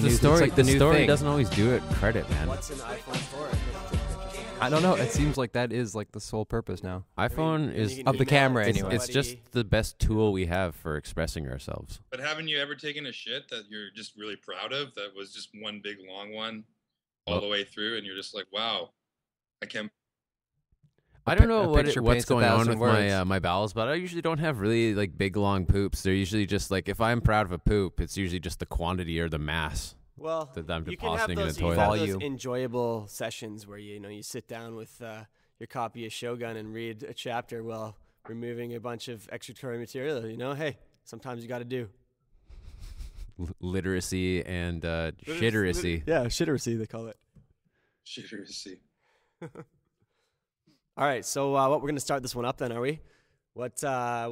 Because the story doesn't always do it credit, man. What's an iPhone for? I don't know. It seems like that is like the sole purpose now. iPhone is Of the camera, it's, anyway. it's just the best tool we have for expressing ourselves. But haven't you ever taken a shit that you're just really proud of? That was just one big long one all the way through, and you're just like, wow, I can't. I don't know picture what's paints going on 1,000 with words. my bowels, but I usually don't have really like big long poops. They're usually just like, if I'm proud of a poop, it's usually just the quantity or the mass. Well, that I'm you can have depositing in the those, toilet. you can have those Volume. enjoyable sessions where you sit down with your copy of Shogun and read a chapter while removing a bunch of extraterritorial material. Hey, sometimes you got to do. Literacy and shitteracy. Yeah, shitteracy they call it. Shitteracy. All right, so what we're going to start this one up then, are we? What do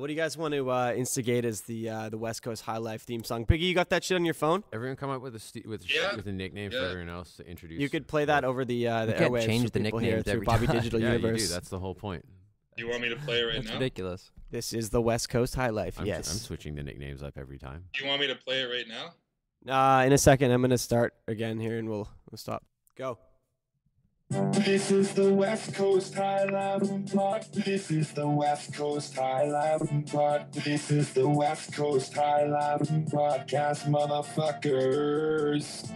you guys want to instigate as the West Coast Highlife theme song? Biggie, you got that shit on your phone? Everyone come up with a nickname for everyone else to introduce. You could play that over the can't airwaves change for the people here nicknames through every Bobby time. Digital Yeah, Universe. you do. That's the whole point. You want me to play it right That's now? ridiculous. This is the West Coast Highlife. I'm Yes. switching the nicknames up every time. You want me to play it right now? In a second, I'm going to start again here, and we'll stop. Go. This is the West Coast Highlife Pod. This is the West Coast Highlife Pod. This is the West Coast Highlife Podcast, motherfuckers.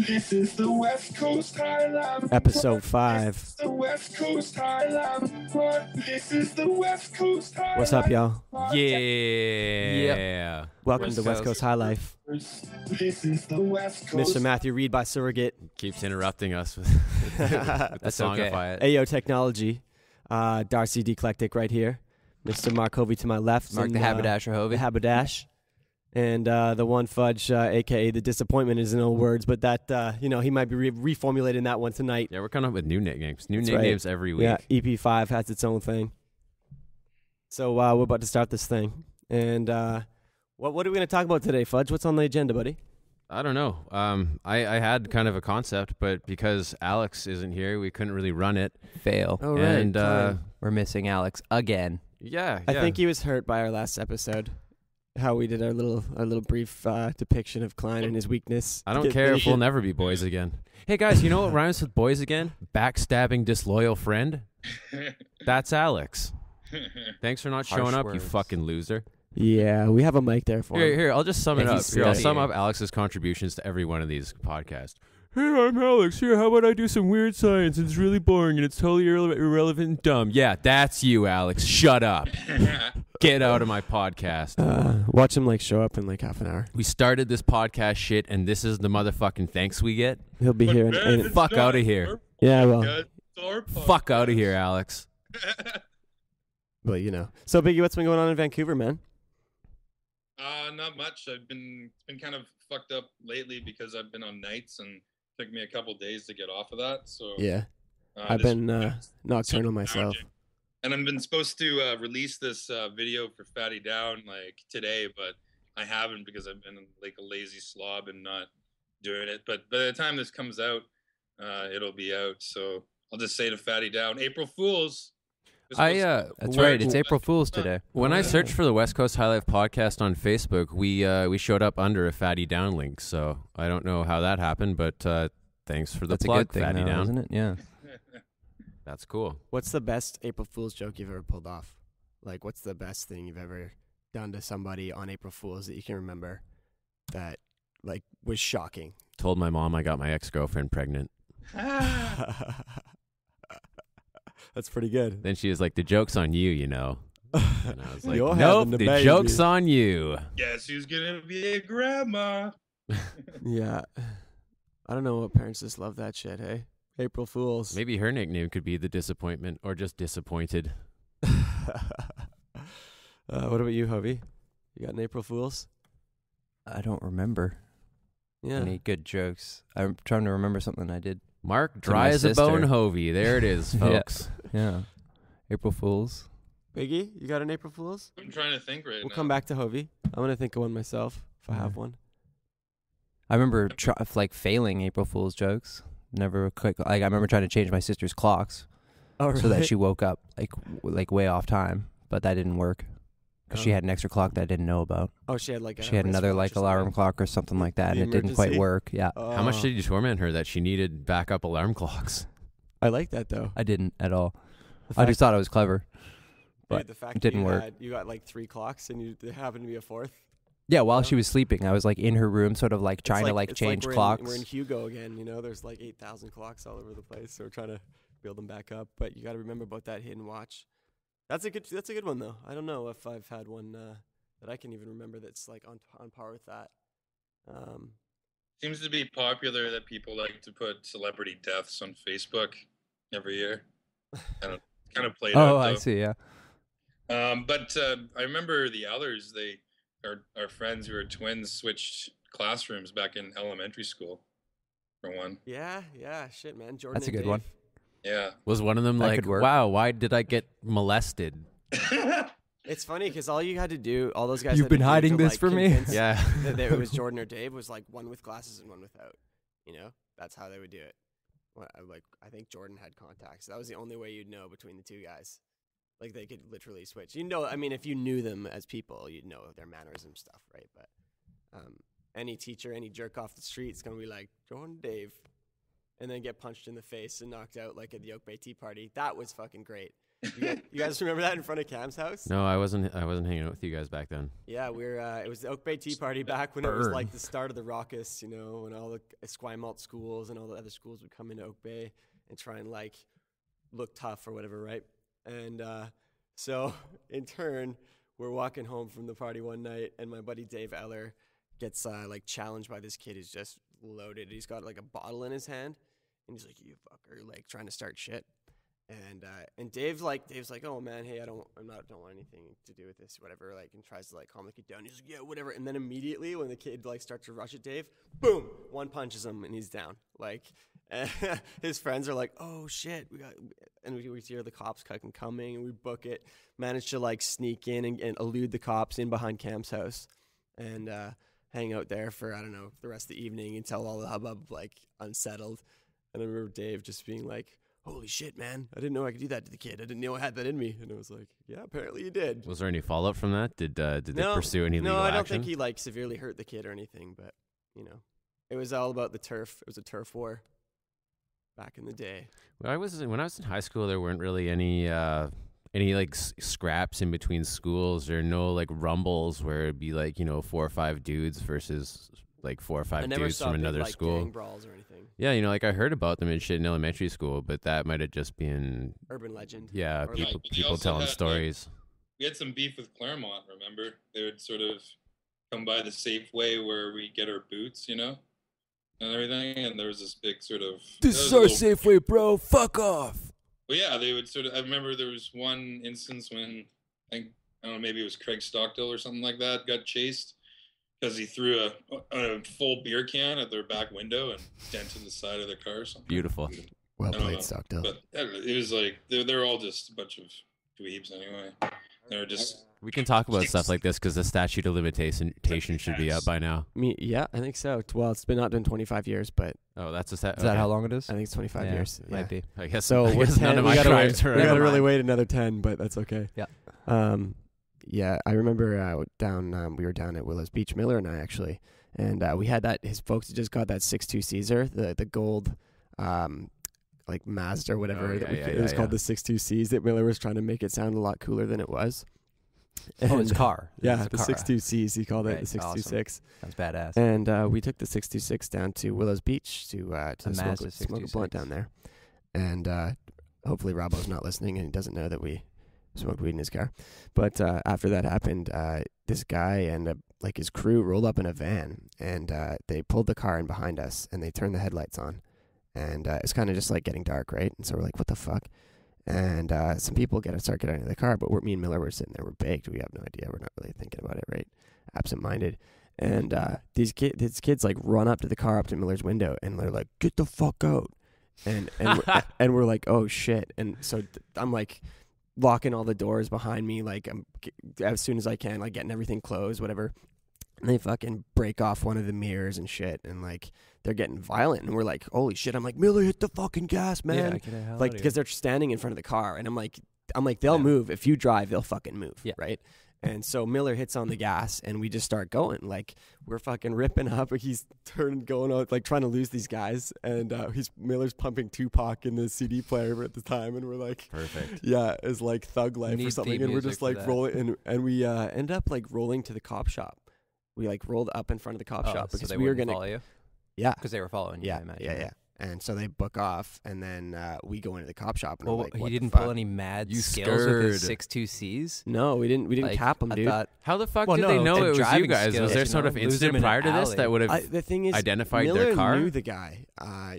This is the West Coast Highlife. Episode 5. This is the West Coast Highlife Pod. This is the West Coast Highlife. What's up, y'all? Yeah. Welcome West to West Coast Coast. Highlife. This is the West Coast. Mr. Matthew Reed by Surrogate. Keeps interrupting us with the That's okay. songify it. Ayo Technology. Darcy Declectic right here. Mr. Mark Hovey to my left. Mark and, the Haberdasher The Hovey. Haberdash. And the One Fudge, a.k.a. The Disappointment is in old words, but that, he might be reformulating that one tonight. Yeah, we're coming up with new nicknames. New That's nicknames right. every week. Yeah, EP5 has its own thing. So we're about to start this thing. And what are we going to talk about today, Fudge? What's on the agenda, buddy? I don't know. I had kind of a concept, but because Alex isn't here, we couldn't really run it. Fail. Oh, And We're missing Alex again. yeah, I think he was hurt by our last episode. How we did our little brief depiction of Klein and his weakness. I don't care if we'll never be boys again. Hey guys, you know what rhymes with boys again? Backstabbing disloyal friend. That's Alex. Thanks for not Harsh showing up, you words. fucking loser. Yeah, we have a mic there for him. Here, I'll just sum it Yeah, up. he's Here, I'll studying. sum up Alex's contributions to every one of these podcasts. Hey, I'm Alex. Here, how about I do some weird science? It's really boring and it's totally irrelevant and dumb. Yeah, that's you, Alex. Shut up. Get out of my podcast. Watch him show up in half an hour. We started this podcast shit, and this is the motherfucking thanks we get. He'll be here. In, Fuck outta here. yeah, well, Fuck out of here, Alex. So Biggie, what's been going on in Vancouver, man? Not much. It's been kind of fucked up lately because I've been on nights and it took me a couple days to get off of that. So Yeah, I've this been weekend, nocturnal so myself. challenging. And I've been supposed to release this video for Fatty Down today, but I haven't because I've been a lazy slob and not doing it. But by the time this comes out, it'll be out. So I'll just say to Fatty Down, April Fools. That's right. It's April Fool's today. When I searched for the West Coast Highlife podcast on Facebook, we showed up under a Fatty Down link. So I don't know how that happened, but thanks for the That's plug, a good thing, Fatty though, Down. isn't it? Yeah. That's cool. What's the best April Fool's joke you've ever pulled off? What's the best thing you've ever done to somebody on April Fool's that you can remember that was shocking? Told my mom I got my ex-girlfriend pregnant. That's pretty good. Then she was like, the joke's on you, you know. And I was like, You're nope, having the the baby." joke's on you. Guess who's gonna be a grandma? Yeah. I don't know what parents just love that shit, hey? April Fools. Maybe her nickname could be the disappointment or just disappointed. What about you, Hovey? You got an April Fools? I don't remember Yeah. any good jokes. I'm trying to remember something I did. Mark, dry my as a bone sister. Hovey. There it is, Yeah. folks. Yeah. April Fool's. Biggie, you got an April Fools? I'm trying to think right We'll now. come back to Hovey. I'm going to think of one myself if I have one. I remember failing April Fool's jokes. Never I remember trying to change my sister's clocks Oh, so that she woke up like way off time, but that didn't work. 'Cause she had an extra clock that I didn't know about. Oh, she had like She had another like alarm clock or something like that, and it didn't quite work. Yeah. How much did you torment her that she needed backup alarm clocks? I like that though. I didn't at all. I just thought it was clever. But the fact it didn't work. You got like 3 clocks and there happened to be a 4th. Yeah, while she was sleeping, I was like in her room, sort of like trying to like change clocks. We're in Hugo again, there's like 8,000 clocks all over the place, so we're trying to build them back up. But you got to remember about that hidden watch. That's a good one though. I don't know if I've had one that I can even remember that's like on par with that. Seems to be popular that people like to put celebrity deaths on Facebook every year. Kind of played out. Oh, I see. Yeah. But I remember the Allers. Our friends who are twins switched classrooms back in elementary school. For one. Yeah. Shit, man. Jordan. That's a and good Dave. one. Yeah. Was one of them That like, could work. wow, why did I get molested? It's funny because all you had to do, all those guys. You've had to been do hiding to, this like, for me? convince Yeah. that it was Jordan or Dave was like one with glasses and one without. That's how they would do it. Well, I think Jordan had contacts. That was the only way you'd know between the two guys. Like they could literally switch. I mean, if you knew them as people, you'd know their mannerism stuff, right? But any teacher, any jerk off the street is gonna be like Jordan, Dave, and then get punched in the face and knocked out like at the Oak Bay Tea Party. That was fucking great. You guys remember that in front of Cam's house? No, I wasn't hanging out with you guys back then. Yeah, it was the Oak Bay Tea Party back when it was like the start of the raucous, when all the Esquimalt schools and all the other schools would come into Oak Bay and try and like look tough or whatever, right? And so in turn, we're walking home from the party one night, and my buddy Dave Eller gets like challenged by this kid who's just loaded. He's got like a bottle in his hand, and he's like, "You fucker!" like trying to start shit. And Dave's like, "Oh man, hey, I don't want anything to do with this, whatever." Like, and tries to like calm the kid down. He's like, "Yeah, whatever." And then immediately, when the kid like starts to rush at Dave, boom, one punches him and he's down. Like, his friends are like, "Oh shit, we hear the cops coming, and we book it. Managed to like sneak in and elude the cops in behind Cam's house, and hang out there for I don't know the rest of the evening until all the hubbub like unsettled." And I remember Dave just being like, "Holy shit, man. I didn't know I could do that to the kid. I didn't know I had that in me." And I was like, yeah, apparently you did. Was there any follow-up from that? Did they pursue any legal action? No, I don't think he like severely hurt the kid or anything, but it was all about the turf. It was a turf war back in the day. When I was in high school, there weren't really any like scraps in between schools, or no like rumbles where it'd be like 4 or 5 dudes versus like 4 or 5 dudes from another school. Gang brawls or anything. Yeah, like I heard about them and shit in elementary school, but that might have just been urban legend. Yeah, Or people telling stories. We had some beef with Claremont, remember? They would sort of come by the Safeway where we get our boots, and everything. And there was this big sort of... This is our Safeway, bro. Fuck off. Well, yeah, they would I remember there was one instance when, I don't know, maybe it was Craig Stockdale or something like that, got chased because he threw a full beer can at their back window and dented the side of their car or something. Beautiful. Well played, Stockdale. But it was like, they're all just a bunch of dweebs anyway. They're just... We can talk about stuff like this because the statute of limitation should be up by now. Yeah, I think so. Well, it's been not been 25 years, but... Oh, that's a set. Is that how long it is? I think it's 25 years. It might be. I guess So I guess none of my we crimes are... we gotta really wait another 10, but that's okay. Yeah. Yeah, I remember we were down at Willows Beach, Miller and I actually, and we had that. His folks just got that 6.2 Caesar, the gold, like Mazda or whatever. It was called the 6.2 Cs. That Miller was trying to make it sound a lot cooler than it was. Oh, it's a car. Yeah, it's the 6.2 Cs. He called it the 626. That's badass. And we took the 626 down to Willows Beach to smoke a blunt down there, and hopefully Robbo's not listening and he doesn't know that we smoked weed in his car. But after that happened, this guy and like his crew rolled up in a van, and they pulled the car in behind us, and they turned the headlights on, and it's kind of just like getting dark, right? And so we're like, what the fuck? And some people start getting out of the car, but me and Miller were sitting there, we're baked, we have no idea, we're not really thinking about it, right? Absent-minded. And these kids like run up to the car, up to Miller's window, and they're like, get the fuck out. And and we're like, oh shit. And so I'm like locking all the doors behind me, like as soon as I can, like getting everything closed, whatever. And they fucking break off one of the mirrors and shit, and like they're getting violent, and we're like, holy shit. I'm like, Miller, hit the fucking gas, man. Yeah, like because they're standing in front of the car, and I'm like they'll move. If you drive, they'll fucking move. Yeah. Right. And so Miller hits on the gas, and we just start going. Like, we're fucking ripping up. He's going out, like, trying to lose these guys. And Miller's pumping Tupac in the CD player at the time. And we're like, Perfect. Yeah, it's like Thug Life Need or something. theme And we're music just for like that. rolling. And we end up like rolling to the cop shop. We like rolled up in front of the cop shop so because they we were wouldn't going follow to. you Yeah. because they were following you. Yeah. I imagine. Yeah. And so they book off, and then we go into the cop shop. And we're Well, like, he what didn't the fuck? pull any mad You skills with his scared. 6.2Cs. No, we didn't Like, cap him, I dude. thought, How the fuck Well, did no, they know and it was you driving guys? skills, Was there you sort know, of lose them incident in an prior to this alley. that would have The thing is, identified Miller their car? knew the guy.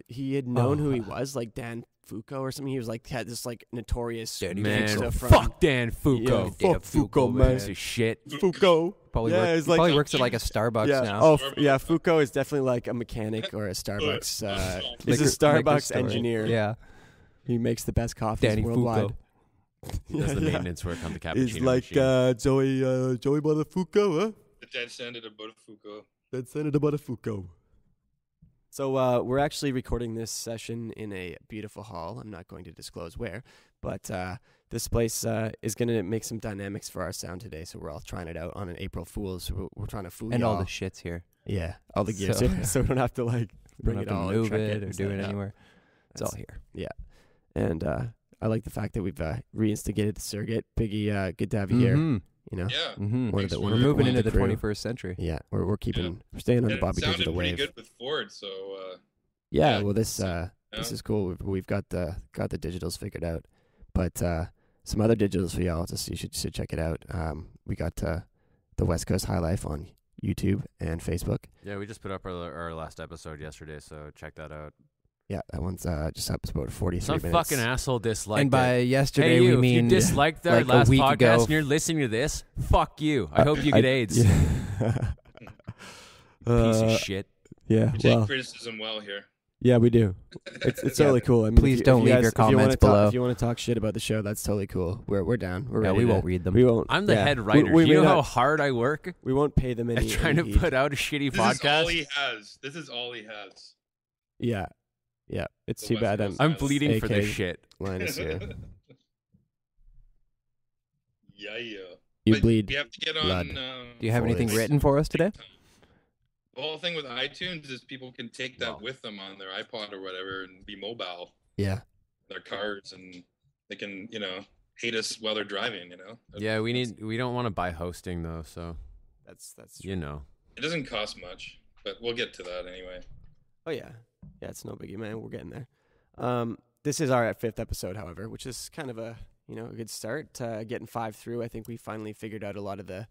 He had known who he was, like Dan Foucault or something. He was like had this like notorious Danny Man, gangsta from fuck Dan Foucault. Yeah, Dan fuck Foucault, Foucault, man. Piece of shit. Foucault. probably, Yeah, work, it's he like- probably works at like a Starbucks Yeah. now. Yeah. Foucault is definitely like a mechanic or a Starbucks. He's a Liquor Starbucks store. engineer. Yeah. He makes the best coffees Danny worldwide. Foucault. Does the maintenance work on the cappuccino He's like machine. Joey Buttafuoco, huh? The dead standard of Botafuco. That's Senator Buttafuoco. So we're actually recording this session in a beautiful hall. I'm not going to disclose where, but this place is going to make some dynamics for our sound today. So we're all trying it out on an April Fool's. We're trying to fool And y'all. all the shit's here. Yeah, all the gear. So- So we don't have to like We bring don't it have all to and move truck it or and do set it up. anywhere. It's all That's- here. And I like the fact that we've reinstigated the circuit. Biggie, good to have you here. Mhm. You know, Yeah. Mhm. One of the- We're one of the- moving one of into the the crew. 21st century. yeah, we're staying on And the it Bobby sounded Digital pretty wave. good with Ford, so Yeah, Yeah, well, this yeah. is cool. We've got the digitals figured out, but some other digitals for y'all. Just you should check it out. We got the WestCoast Highlife on YouTube and Facebook. Yeah, we just put up our last episode yesterday, so check that out. Yeah, that one's just up about 43 Some minutes. fucking asshole disliked And by it. yesterday, Hey, you, we if mean you disliked our like a last week podcast ago. and you're listening to this, fuck you. I hope you get AIDS. Yeah. Piece of shit. Yeah, we take well, criticism well here. yeah, we do. It's Yeah, totally cool. I mean, please don't leave your if you wanna comments talk- below. If you want to talk shit about the show, that's totally cool. We're down. We're Yeah, ready we to- won't read them. We won't. I'm the yeah. head writer. We Do you may know how not- hard I work we won't pay them any. at trying to any heed. put out a shitty This is all podcast? he has. This is all he has. Yeah, It's The too West bad. Coast I'm Highlife. bleeding for AK. this shit. Linus here. Yeah. You But bleed. We have to get on. blood. Do you have anything Forwards. written for us today? The whole thing with iTunes is people can take that Wow. with them on their iPod or whatever and be mobile, Yeah. their cars, and they can, hate us while they're driving. Yeah, we don't want to buy hosting though, so That's you know. It doesn't cost much, but we'll get to that anyway. Oh yeah, it's no biggie, man. We're getting there. This is our 5th episode, however, which is kind of a good start. Getting 5 through, I think we finally figured out a lot of the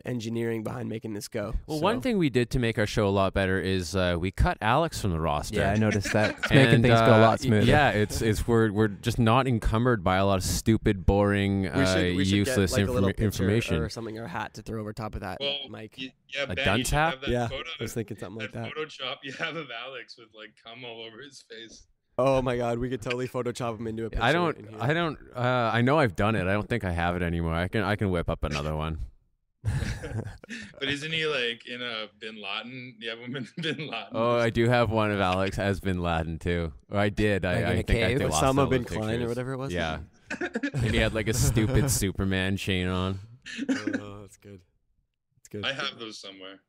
engineering behind making this go. Well, So- one thing we did to make our show a lot better is we cut Alex from the roster. Yeah, I noticed that. It's making And, things go a lot y- smoother. Yeah, it's we're just not encumbered by a lot of stupid, boring, we should useless get, like, a little picture information. or something, or a hat to throw over top of that Well, mic. yeah, A Ben, dunce you should hat? have that Yeah, photo, I was thinking something like that. Photoshop you have of Alex with like cum all over his face. Oh my God, we could totally Photoshop him into a picture. I in don't. here. I know I've done it. I don't think I have it anymore. I can whip up another one. But isn't he like in a Bin Laden? You have him in Bin Laden. Oh, I do have one of Alex as Bin Laden too. Or I did. Like in I a think I cave? lost all Osama those bin Klein or pictures. whatever it was. Yeah, and he had like a stupid Superman chain on. Oh, that's good. That's good. I have those somewhere.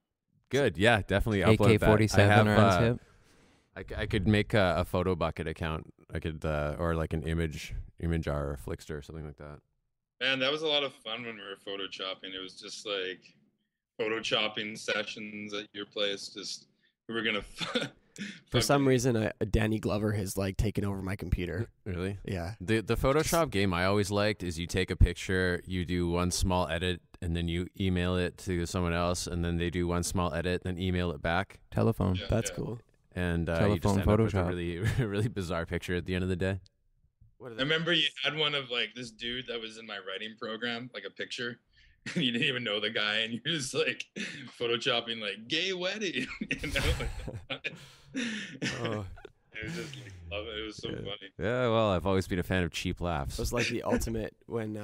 Good. Yeah, definitely upload that. AK-47 I have, around his hip. I could make a photo bucket account. I could or like an image jar or Flickster or something like that. Man, that was a lot of fun when we were photoshopping. It was just like photoshopping sessions at your place. Just we were gonna. For some reason, Danny Glover has like taken over my computer. Really? Yeah. The Photoshop game I always liked is you take a picture, you do one small edit, and then you email it to someone else, and then they do one small edit, then email it back, Telephone. Yeah, That's yeah. cool. and you just Telephone end up with a Photoshop. really really bizarre picture at the end of the day. What are I remember you had one of like this dude that was in my writing program, like a picture, and you didn't even know the guy, and you're just like photoshopping like gay wedding, Oh. It was just like, love it. It was so funny. Yeah, well, I've always been a fan of cheap laughs. It was like the ultimate when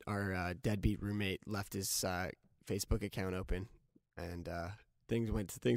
our deadbeat roommate left his Facebook account open, and things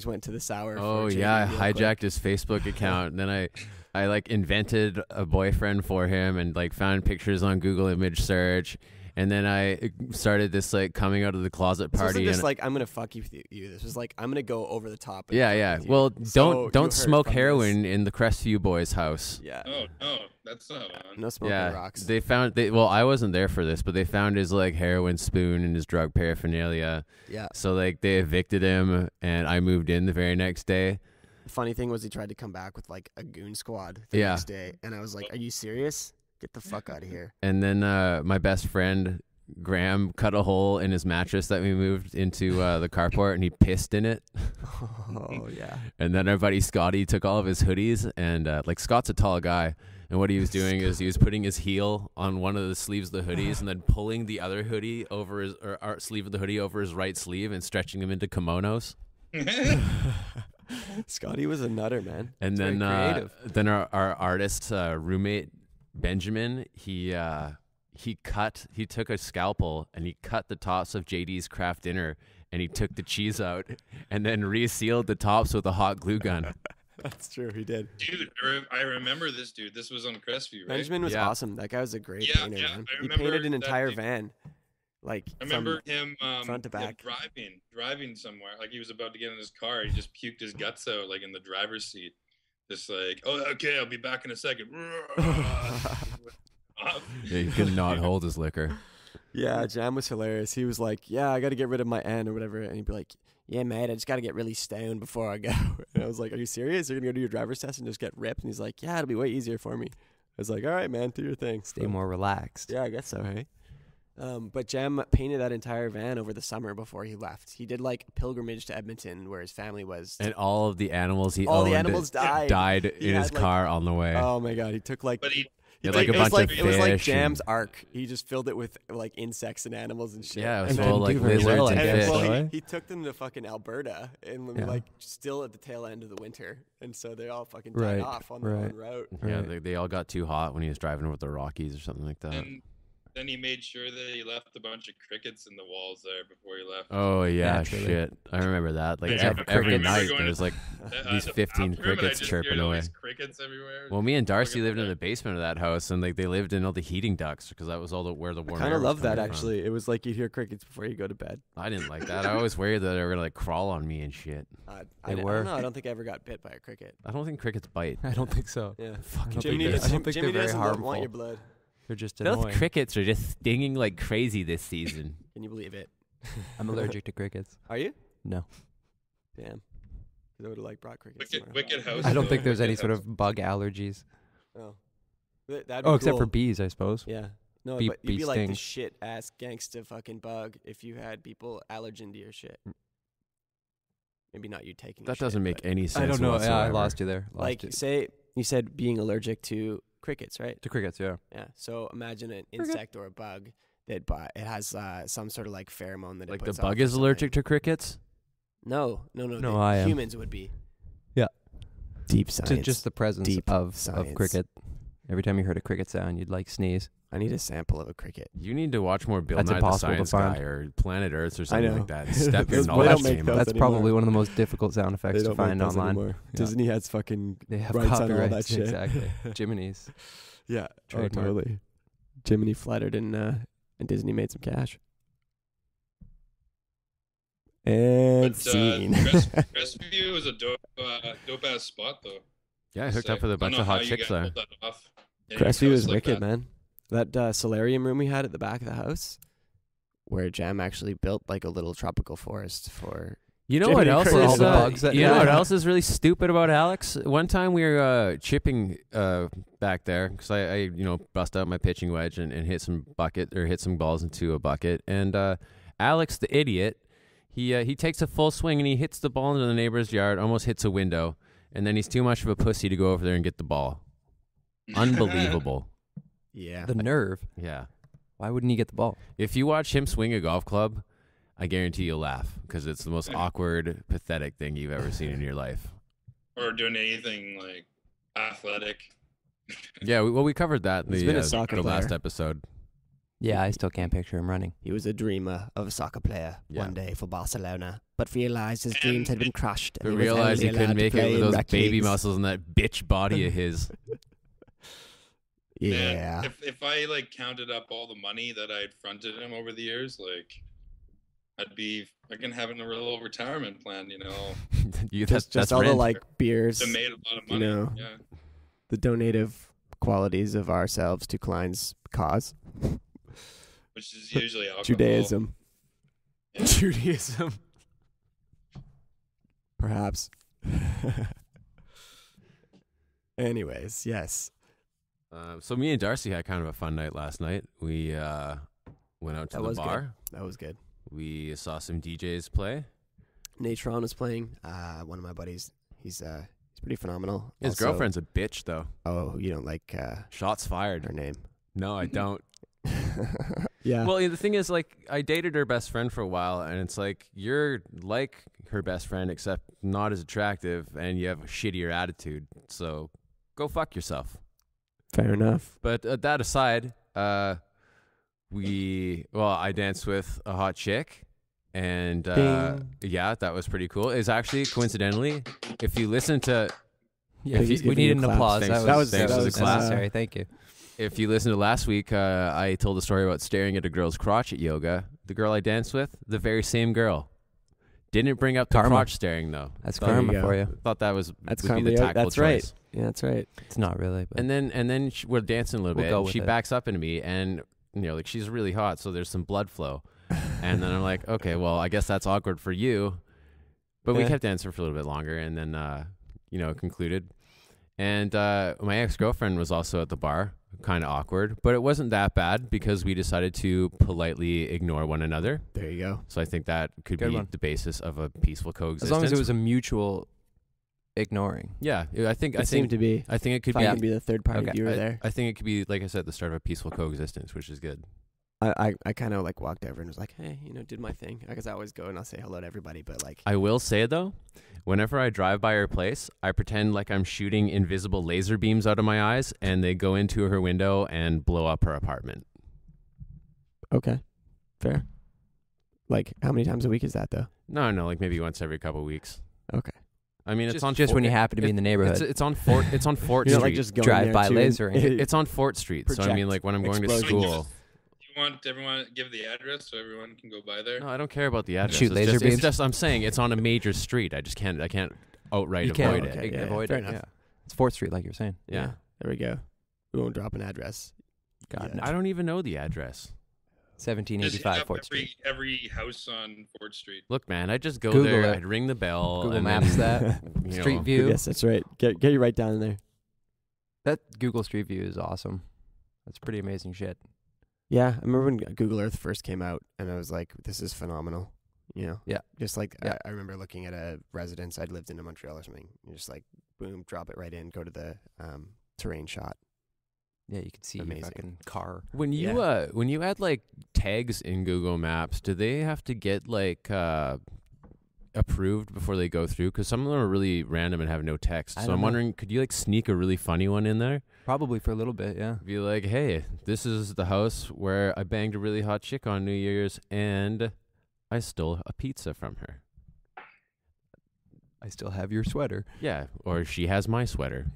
went to the sour. Oh for Jamie yeah, I real quick. hijacked his Facebook account, and then I like invented a boyfriend for him, and like found pictures on Google image search, And then I started this like coming out of the closet This wasn't party. just And like I'm gonna fuck you with you. This was like I'm gonna go over the top. and yeah, fuck yeah. with you. Well, So you don't heard smoke from heroin this. in the Crestview boys' house. Yeah. Oh no, that's not on. No smoking Yeah, rocks. they found. Well, I wasn't there for this, but they found his like heroin spoon and his drug paraphernalia. Yeah. So like they evicted him, and I moved in the very next day. The funny thing was he tried to come back with like a goon squad the Yeah. next day, and I was like, "Are you serious? Get the fuck out of here!" And then my best friend Graham cut a hole in his mattress that we moved into the carport, and he pissed in it. Oh yeah. And then our buddy Scotty took all of his hoodies, and like Scott's a tall guy, and what he was doing is he was putting his heel on one of the sleeves of the hoodies, and then pulling the other hoodie over his or sleeve of the hoodie over his right sleeve, and stretching them into kimonos. Scotty was a nutter, man. And It's very then creative. our artist roommate Benjamin, he took a scalpel and he cut the tops of JD's craft dinner, and he took the cheese out and then resealed the tops with a hot glue gun. That's true. He did. Dude, I remember this dude. This was on Crestview, right? Benjamin was Yeah. awesome. That guy was a great Yeah, painter, yeah, man. I He remember painted an that entire dude. van. Like I remember from, him front to back. driving somewhere. Like he was about to get in his car. He just puked his guts out, like in the driver's seat. Just like, oh, okay, I'll be back in a second. He could not hold his liquor. Yeah, Jam was hilarious. He was like, "Yeah, I got to get rid of my N or whatever," and he'd be like, "Yeah, mate, I just got to get really stoned before I go." And I was like, "Are you serious? You're gonna go do your driver's test and just get ripped?" And he's like, "Yeah, it'll be way easier for me." I was like, "All right, man, do your thing." Stay more relaxed. Yeah, I guess so, hey. But Jam painted that entire van over the summer before he left. He did like a pilgrimage to Edmonton where his family was. And all of the animals he All owned the animals died. He in his had, like- car on the way. Oh my god, he took like. But he He had, like, a it was bunch of it was like fish Jam's and- ark. He just filled it with like insects and animals and shit. Yeah, it was And full full of, of like, like do very lizards well, I and And guess, fish. well, right? he took them to fucking Alberta and Yeah. like still at the tail end of the winter, and so they all fucking died Right, off on the right. own route. Yeah, Right. they all got too hot when he was driving over the Rockies or something like that. and then he made sure that he left a bunch of crickets in the walls there before he left. Oh yeah, Naturally. shit! I remember that. Like Yeah, every, I remember night going there was like these the 15 bathroom, and I crickets just chirping heard all away. these crickets everywhere. Well, me and Darcy Fucking lived in there. the basement of that house, and like they lived in all the heating ducts because that was all where the I warm kind air of was love that coming from. actually. It was like you'd hear crickets before you go to bed. I didn't like that. I always worried that they were gonna like crawl on me and shit. They I were. don't know. I don't think I ever got bit by a cricket. I don't think crickets bite. I don't think so. Yeah, Fucking Jimmy, crickets. I don't think Jimmy they're very doesn't harmful. want your blood. They're just Those annoying. crickets are just stinging like crazy this season. Can you believe it? I'm allergic to crickets. Are you? No. Damn. 'Cause I would have like brought crickets. Wicked House. I don't think though. there's any Wicked sort House. of bug allergies. Oh. That'd be Oh, except for cool. bees, I suppose. Yeah. No, Bee- but you'd be bee like the stings. shit ass gangsta fucking bug if you had people allergen to your shit. Maybe not you taking. That your doesn't shit, make but any sense. I don't know. Yeah, I whatsoever. lost you there. Lost Like, you. say you said being allergic to crickets, right? To crickets, yeah. Yeah. So imagine an insect or a bug that it has some sort of like pheromone that Like it the puts bug off or is something. allergic to crickets. No. No, I am. Humans would be. Yeah. Deep science. To just the presence Deep of science. cricket. Every time you heard a cricket sound, you'd like sneeze. I need a sample of a cricket. You need to watch more Bill That's Nye the impossible to Science find. Guy or Planet Earth or something know. like that. Step your Those- they knowledge don't make game those up. That's anymore. probably one of the most difficult sound effects They to don't make find those online. anymore. Yeah. Disney has fucking They have rights on all that copyrights. shit. Exactly. Jiminy's. Yeah, Trademark. totally. Jiminy flattered and Disney made some cash. And But scene. Crestview was a dope ass spot though. Yeah, I hooked Sick. up with a I don't bunch know of how hot you chicks guys there. pulled that off in your Crestview house was like wicked, that. man. That solarium room we had at the back of the house, where Jam actually built like a little tropical forest for. You know Jiminy what else Cricket. is? All the bugs that- You know yeah. what else is really stupid about Alex? One time we were chipping back there because I bust out my pitching wedge and hit some balls into a bucket. And Alex, the idiot, he takes a full swing and he hits the ball into the neighbor's yard, almost hits a window, and then he's too much of a pussy to go over there and get the ball. Unbelievable. Yeah. The nerve. Yeah. Why wouldn't he get the ball? If you watch him swing a golf club, I guarantee you'll laugh because it's the most awkward, pathetic thing you've ever seen in your life. Or doing anything like athletic. Yeah, we covered that in He's been a soccer the last player. episode. Yeah, I still can't picture him running. He was a dreamer of a soccer player Yeah. one day for Barcelona, but realized his dreams had been crushed. But and he was realized he only couldn't allowed to make it play with in those rec baby leagues. muscles and that bitch body of his. Yeah. Man, if I like counted up all the money that I'd fronted him over the years, like I'd be fucking having a little retirement plan, you know. Just that's all the rent. like beers, I made a lot of you money. know, Yeah. the donative qualities of ourselves to Klein's cause. Which is usually alcohol. Judaism. Yeah. Judaism. Perhaps. Anyways, yes. So me and Darcy had kind of a fun night last night. We went out to That the was bar. That was good. We saw some DJs play. Natron was playing. One of my buddies. He's pretty phenomenal. His Also- girlfriend's a bitch, though. Oh, you don't like Shots fired. her name? No, I don't. Yeah. Well, the thing is, like, I dated her best friend for a while, and it's like, you're like her best friend, except not as attractive, and you have a shittier attitude. So go fuck yourself. Fair enough. But that aside, I danced with a hot chick, and Ding. yeah, that was pretty cool. It's actually, coincidentally, if you listen to... Yeah, He's we giving need you an claps. applause. Thanks. That was Thanks for the clap. necessary. Thank you. If you listen to last week, I told a story about staring at a girl's crotch at yoga. The girl I danced with, the very same girl. Didn't bring up the Karma. crotch staring, though. That's There you karma go. for you. Thought that was That's would karma. be the tactful That's right. choice. Yeah, that's right. It's not really, but And then we're dancing a little We'll bit. go And with she it. backs up into me, and like she's really hot, so there's some blood flow. And then I'm like, okay, well, I guess that's awkward for you. But we Yeah. kept dancing for a little bit longer, and then it concluded. And my ex-girlfriend was also at the bar, kind of awkward, but it wasn't that bad because we decided to politely ignore one another. There you go. So I think that could Good be one. the basis of a peaceful coexistence. as long as it was a mutual ignoring. yeah, I think It seemed to be. I think it could If I be. can be the third party Okay. viewer there. I think it could be, like I said, the start of a peaceful coexistence, which is good. I kind of like walked over and was like, hey, did my thing. Because I always go and I'll say hello to everybody, but like, I will say, though, whenever I drive by her place, I pretend like I'm shooting invisible laser beams out of my eyes, and they go into her window and blow up her apartment. okay, fair. Like, how many times a week is that though? No, like maybe once every couple of weeks. Okay. I mean, it's Just, on just Fort- when you happen to be in the neighborhood. It's on Fort. It's on Fort You're Street. not like just going Drive there by to- lasering. It's on Fort Street. So I mean, Project like when I'm going to explosion. school. You want everyone to give the address so everyone can go by there? No, I don't care about the address. Shoot It's laser just, beams? It's just I'm saying it's on a major street. I can't outright You avoid can't it. Okay, yeah, avoid fair it. enough. Yeah. It's 4th Street, like you're saying. Yeah. There we go. We won't drop an address. God, Yeah. no. I don't even know the address. Just hit 1785 up 4th Street. every house on Fort Street. Look, man, I just go Google there. it. I'd ring the bell. Google and Maps then, that. you Street know, View. Yes, that's right. Get you right down there. That Google Street View is awesome. That's pretty amazing shit. Yeah, I remember when Google Earth first came out, and I was like, "This is phenomenal." Yeah. Just like Yeah. I remember looking at a residence I'd lived in Montreal or something. And just like, boom, drop it right in, go to the terrain shot. Yeah, you can see your Amazing. fucking car. when you add like tags in Google Maps, do they have to get like approved before they go through? Because some of them are really random and have no text. I So don't I'm know. wondering, could you like sneak a really funny one in there? Probably for a little bit, yeah. Be like, hey, this is the house where I banged a really hot chick on New Year's, and I stole a pizza from her. I still have your sweater. Yeah, or she has my sweater.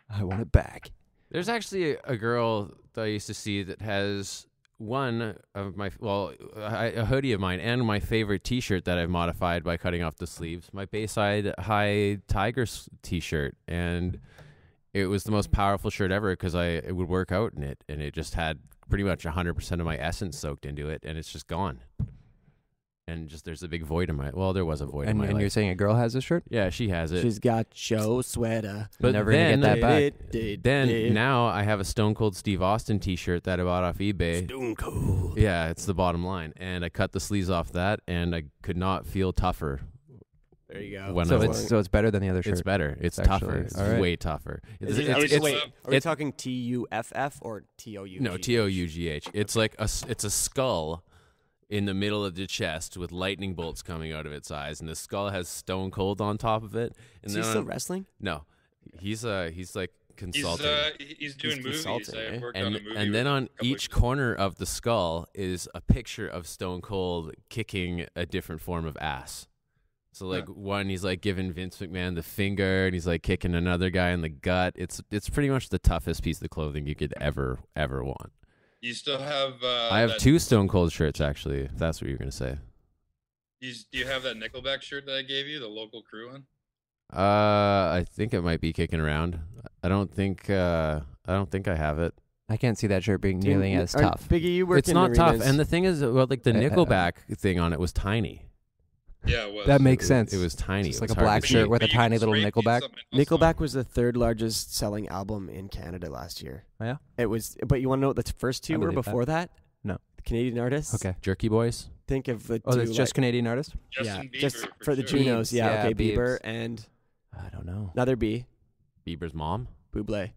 I want it back. There's actually a girl that I used to see that has one of my, a hoodie of mine and my favorite T-shirt that I've modified by cutting off the sleeves, my Bayside High Tigers T-shirt, and it was the most powerful shirt ever because it would work out in it, and it just had pretty much 100% of my essence soaked into it, and it's just gone. And just there's a big void in there was a void in And, my and life. you're saying a girl has this shirt? Yeah, she has it. She's got Joe sweater. But never gonna get that back. Then now I have a Stone Cold Steve Austin T-shirt that I bought off eBay. Stone Cold. Yeah, it's the bottom line, and I cut the sleeves off that, and I could not feel tougher. There you go. When So I it's better than the other shirt. It's better. It's Actually, tougher. It's all right. way tougher. Is It's- it- it's- wait, are we it's- talking TUFF or TOU? No, TOUGH. It's like it's a skull in the middle of the chest with lightning bolts coming out of its eyes, and the skull has Stone Cold on top of it. And Is he still wrestling? No, he's like consulting. He's doing He's movies. consulting, I eh? worked on a movie. And then with on a couple each of- corner of the skull is a picture of Stone Cold kicking a different form of ass. So like one, he's like giving Vince McMahon the finger, and he's like kicking another guy in the gut. It's pretty much the toughest piece of clothing you could ever want. You still have. I have 2 Stone Cold shirts actually. If that's what you're gonna say. Do you have that Nickelback shirt that I gave you, the local crew one? I think it might be kicking around. I don't think I have it. I can't see that shirt being nearly as tough. Biggie, you work It's in not tough, arenas. and the thing is, well, like the Nickelback thing on it was tiny. Yeah, it was. That makes sense. It was tiny. Just It like was a hard black to shirt see. with a tiny little Nickelback. Nickelback was the 3rd largest selling album in Canada last year. Oh, yeah? It was, but you want to know what the first 2 I were believe that. before that? No. The Canadian artists. Okay. Jerky Boys. Think of the 2. Oh, that's just Canadian artists? Justin Bieber, just for the sure. Junos. Yeah, Yeah, okay, Bieber Biebs. and I don't know. another B, Bieber's mom. Bublé.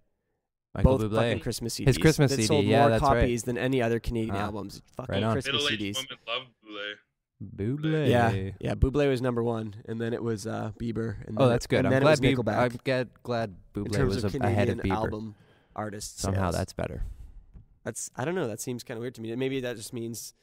Michael Both Bublé. fucking Christmas CDs. His Christmas that CD, sold yeah, more that's right. copies than any other Canadian Ah, albums. Fucking right on. Christmas Middle-aged CDs. women love Boulay. Bublé. Yeah, Bublé was number 1, and then it was Bieber. And Oh, then that's good. And I'm then glad it was Nickelback. I'm glad in Bublé terms was of ahead of Canadian Bieber. album artists. Somehow sales. that's better. That's I don't know. That seems kind of weird to me. Maybe that just means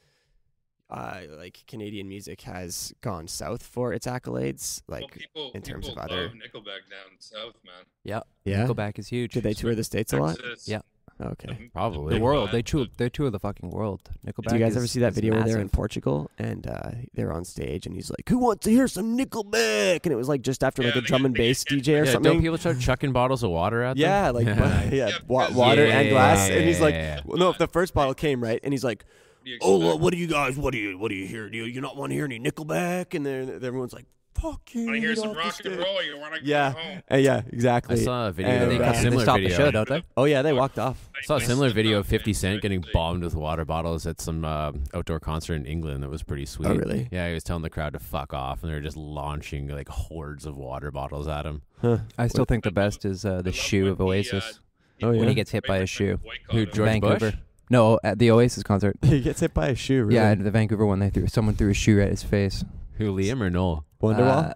like Canadian music has gone south for its accolades. Like well, in terms people of other- love Nickelback down south, man. Yeah. yeah. Nickelback is huge. Did they tour the states a lot? Texas, Yeah. Okay. Probably. The world. They Midwest, tour the fucking world. Nickelback. Do you guys is, ever see that is video where they're in massive. Portugal and they're on stage and he's like, "Who wants to hear some Nickelback?" And it was like just after like Yeah, a drum and bass DJ or Yeah, something. don't people start chucking bottles of water at them? Yeah, like Yeah, water and glass. And he's like, Yeah. well, no, if the first bottle came right, and he's like, what do you "Oh, expect? what do you guys? What do you hear? Do you not want to hear any Nickelback?" And then everyone's like, "Fuck you!" Want to hear get some off the rock and stage." roll? You want to go Yeah, home? yeah, I exactly. saw a video, And, like, uh, a They similar stop video. the show, don't they? Oh yeah, they walked off. I saw a similar video of 50 Cent getting Like, bombed with water bottles at some outdoor concert in England. That was pretty sweet. Oh really? Yeah, he was telling the crowd to fuck off, and they were just launching like hordes of water bottles at him. Huh. I still think the best is I the love shoe when of he, Oasis. Oh, yeah. When he gets hit by a shoe. Who, George Vancouver. Bush? No, at the Oasis concert. He gets hit by a shoe. Really? Yeah, at the Vancouver one, someone threw a shoe at his face. Who, Liam or Noel? Wonderwall,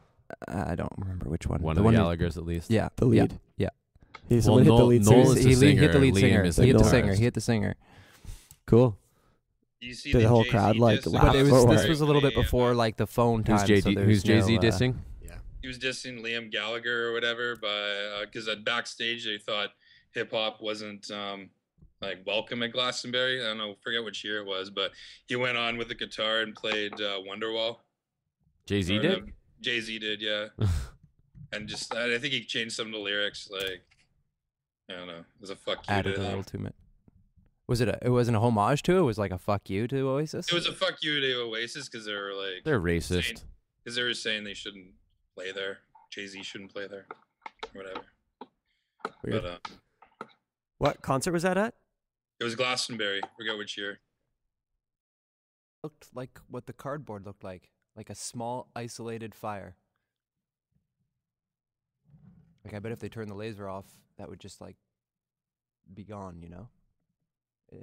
I don't remember which one. One the of the one who- Gallaghers, at least. Yeah, the lead. Yeah. He's Well, someone hit the Noel- lead Noel singer. is the He hit the singer, lead Liam singer. is He the hit the guitarist. singer. He hit the singer. Cool. You see The whole Jay-Z crowd, like, dissing laughed But for this it. was a little bit Liam, before like the phone time. Who's Jay-Z, so who's there's Jay-Z no, dissing? He was dissing Liam Gallagher or whatever, because at backstage they thought hip hop wasn't like welcome at Glastonbury. I don't know, forget which year it was, but he went on with the guitar and played Wonderwall. Jay-Z Or, did? Jay-Z did, yeah. And just, I think he changed some of the lyrics, like, I don't know, it was a fuck you added to a them. little to it. Was it? It wasn't a homage to it. It was like a fuck you to Oasis. It was a fuck you to Oasis because they were like, They're racist. because they were saying they shouldn't play there. Jay-Z shouldn't play there, or whatever. Weird. But What concert was that at? it was Glastonbury. Forget which year. Looked like what the cardboard looked like a small isolated fire. Like I bet if they turned the laser off, that would just like be gone, you know.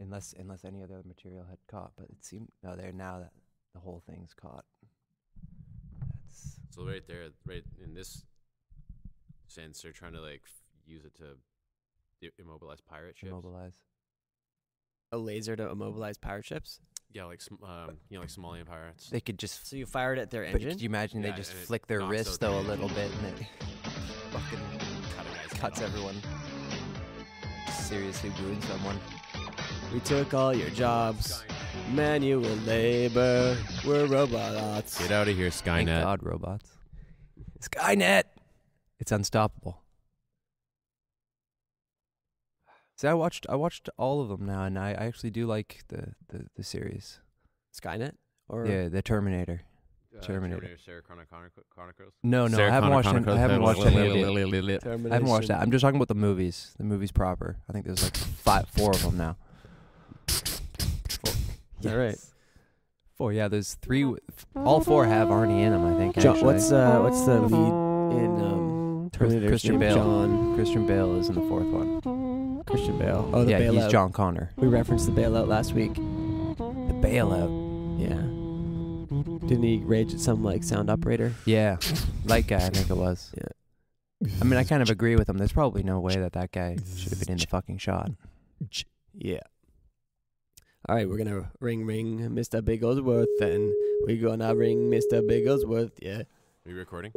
Unless any other material had caught, but it seemed now that the whole thing's caught. That's So right there, right in this sense, they're trying to like use it to immobilize pirate ships. immobilized. A laser to immobilize pirate ships. Yeah, like like Somalian pirates. They could just. So you fired at their But engine. could you imagine Yeah, they just and it flick their knocks wrist out though a the little bit and it fucking Cut a guy's cuts head off. everyone. Seriously wound someone. We took all your jobs. Manual labor. We're robots. Get out of here, Thank Skynet. God, robots. Skynet. It's unstoppable. See, I watched all of them now, and I actually do like the series. Skynet? Or Yeah, the Terminator. Terminator. Sarah Connor Chronicles. No, I Sarah haven't Connor watched. Chronicles. I haven't watched any of it. Termination. I haven't watched that. I'm just talking about the movies. The movies proper. I think there's like 4 of them now. All right. 4. Yeah, there's 3. All 4 have Arnie in them. I think. John, actually. what's the lead in Terminator? Christian Bale. John. Christian Bale is in the 4th one. Christian Bale. Oh, the Yeah, bailout. he's John Connor. We referenced the bailout last week. The bailout. Yeah. Didn't he rage at some like sound operator? Yeah, light guy. I think it was. Yeah. I mean, I kind of agree with him. There's probably no way that guy should have been in the fucking shot. Yeah. All right, we're gonna ring Mr. Bigglesworth, and we're gonna ring Mr. Bigglesworth. Yeah. Are you recording?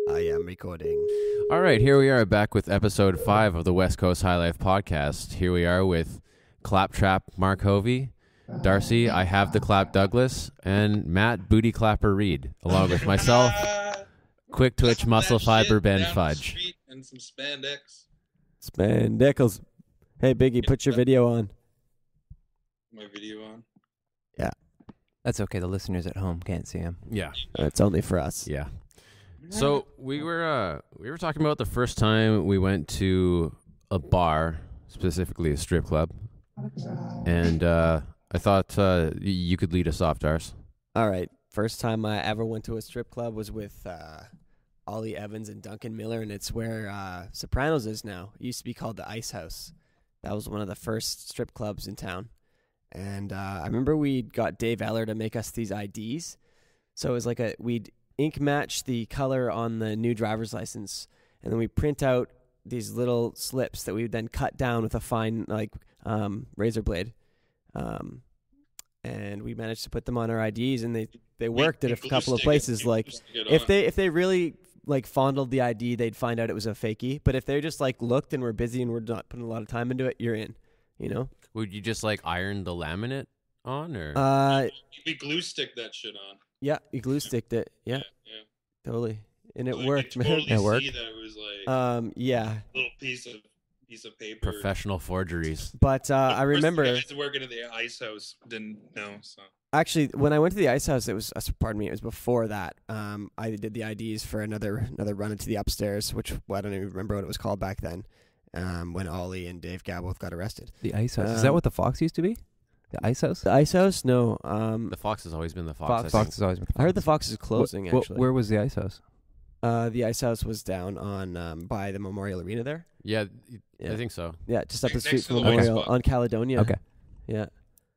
Yeah, I'm recording. All right, here we are back with episode 5 of the West Coast Highlife podcast. Here we are with Claptrap Mark Hovey, Darcy, I Have the Clap Douglas, and Matt Booty Clapper Reed, along with myself, Quick Twitch Muscle Fiber Ben Fudge. And some spandex. Spandekels. Hey, Biggie, put your video on. My video on. Yeah. That's okay. The listeners at home can't see him. Yeah, It's only for us. yeah. So we were talking about the first time we went to a bar, specifically a strip club, and I thought you could lead us off, Dars. All right. First time I ever went to a strip club was with Ollie Evans and Duncan Miller, and it's where Sopranos is now. It used to be called the Ice House. That was one of the first strip clubs in town. And I remember we got Dave Eller to make us these IDs. So it was like we'd ink match the color on the new driver's license, and then we print out these little slips that we would then cut down with a fine razor blade. And we managed to put them on our IDs, and they worked at a couple of places. Like if they really like fondled the ID, they'd find out it was a fakie. But if they just like looked and were busy and were not putting a lot of time into it, you're in. You know? Would you just like iron the laminate on, or? We glue stick that shit on. Yeah, you glue sticked it. Yeah, totally, and it Like, worked, you man. totally It worked. see that it was like Yeah, a little piece of paper. Professional forgeries. but Of I course, remember the guys working at the ice house didn't know. So actually when I went to the Ice House, it was pardon me, it was before that. I did the IDs for another run into the upstairs, which I don't even remember what it was called back then. When Ollie and Dave Gab both got arrested. The Ice House. Is that what the Fox used to be? The Ice House? The Ice House? No. The Fox has always been the Fox. Fox. I think. Fox has always been. I heard the Fox is closing. Actually, Where was the Ice House? the Ice House was down on by the Memorial Arena there. Yeah, Yeah. I think so. Yeah, just up the Next street to from the Memorial West on Caledonia. Okay. Yeah.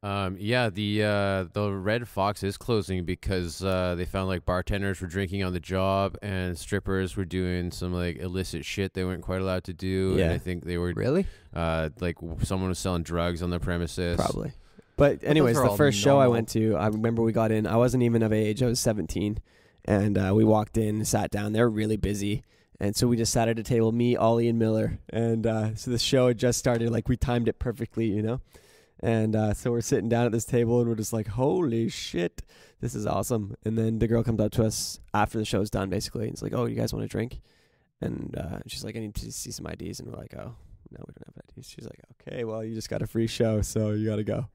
Yeah, the Red Fox is closing because they found like bartenders were drinking on the job and strippers were doing some like illicit shit they weren't quite allowed to do. Yeah. And I think they were Really? like someone was selling drugs on the premises. Probably. But anyways, are the all first show I normal. went to, I remember we got in. I wasn't even of age. I was 17. And we walked in, sat down. They were really busy. And so we just sat at a table, me, Ollie, and Miller. And so the show had just started. Like, we timed it perfectly, you know? And so we're sitting down at this table, and we're just like, holy shit, this is awesome. And then the girl comes up to us after the show's done, basically. And it's like, oh, you guys want a drink? And she's like, I need to see some IDs. And we're like, oh, no, we don't have IDs. She's like, okay, well, you just got a free show, so you got to go.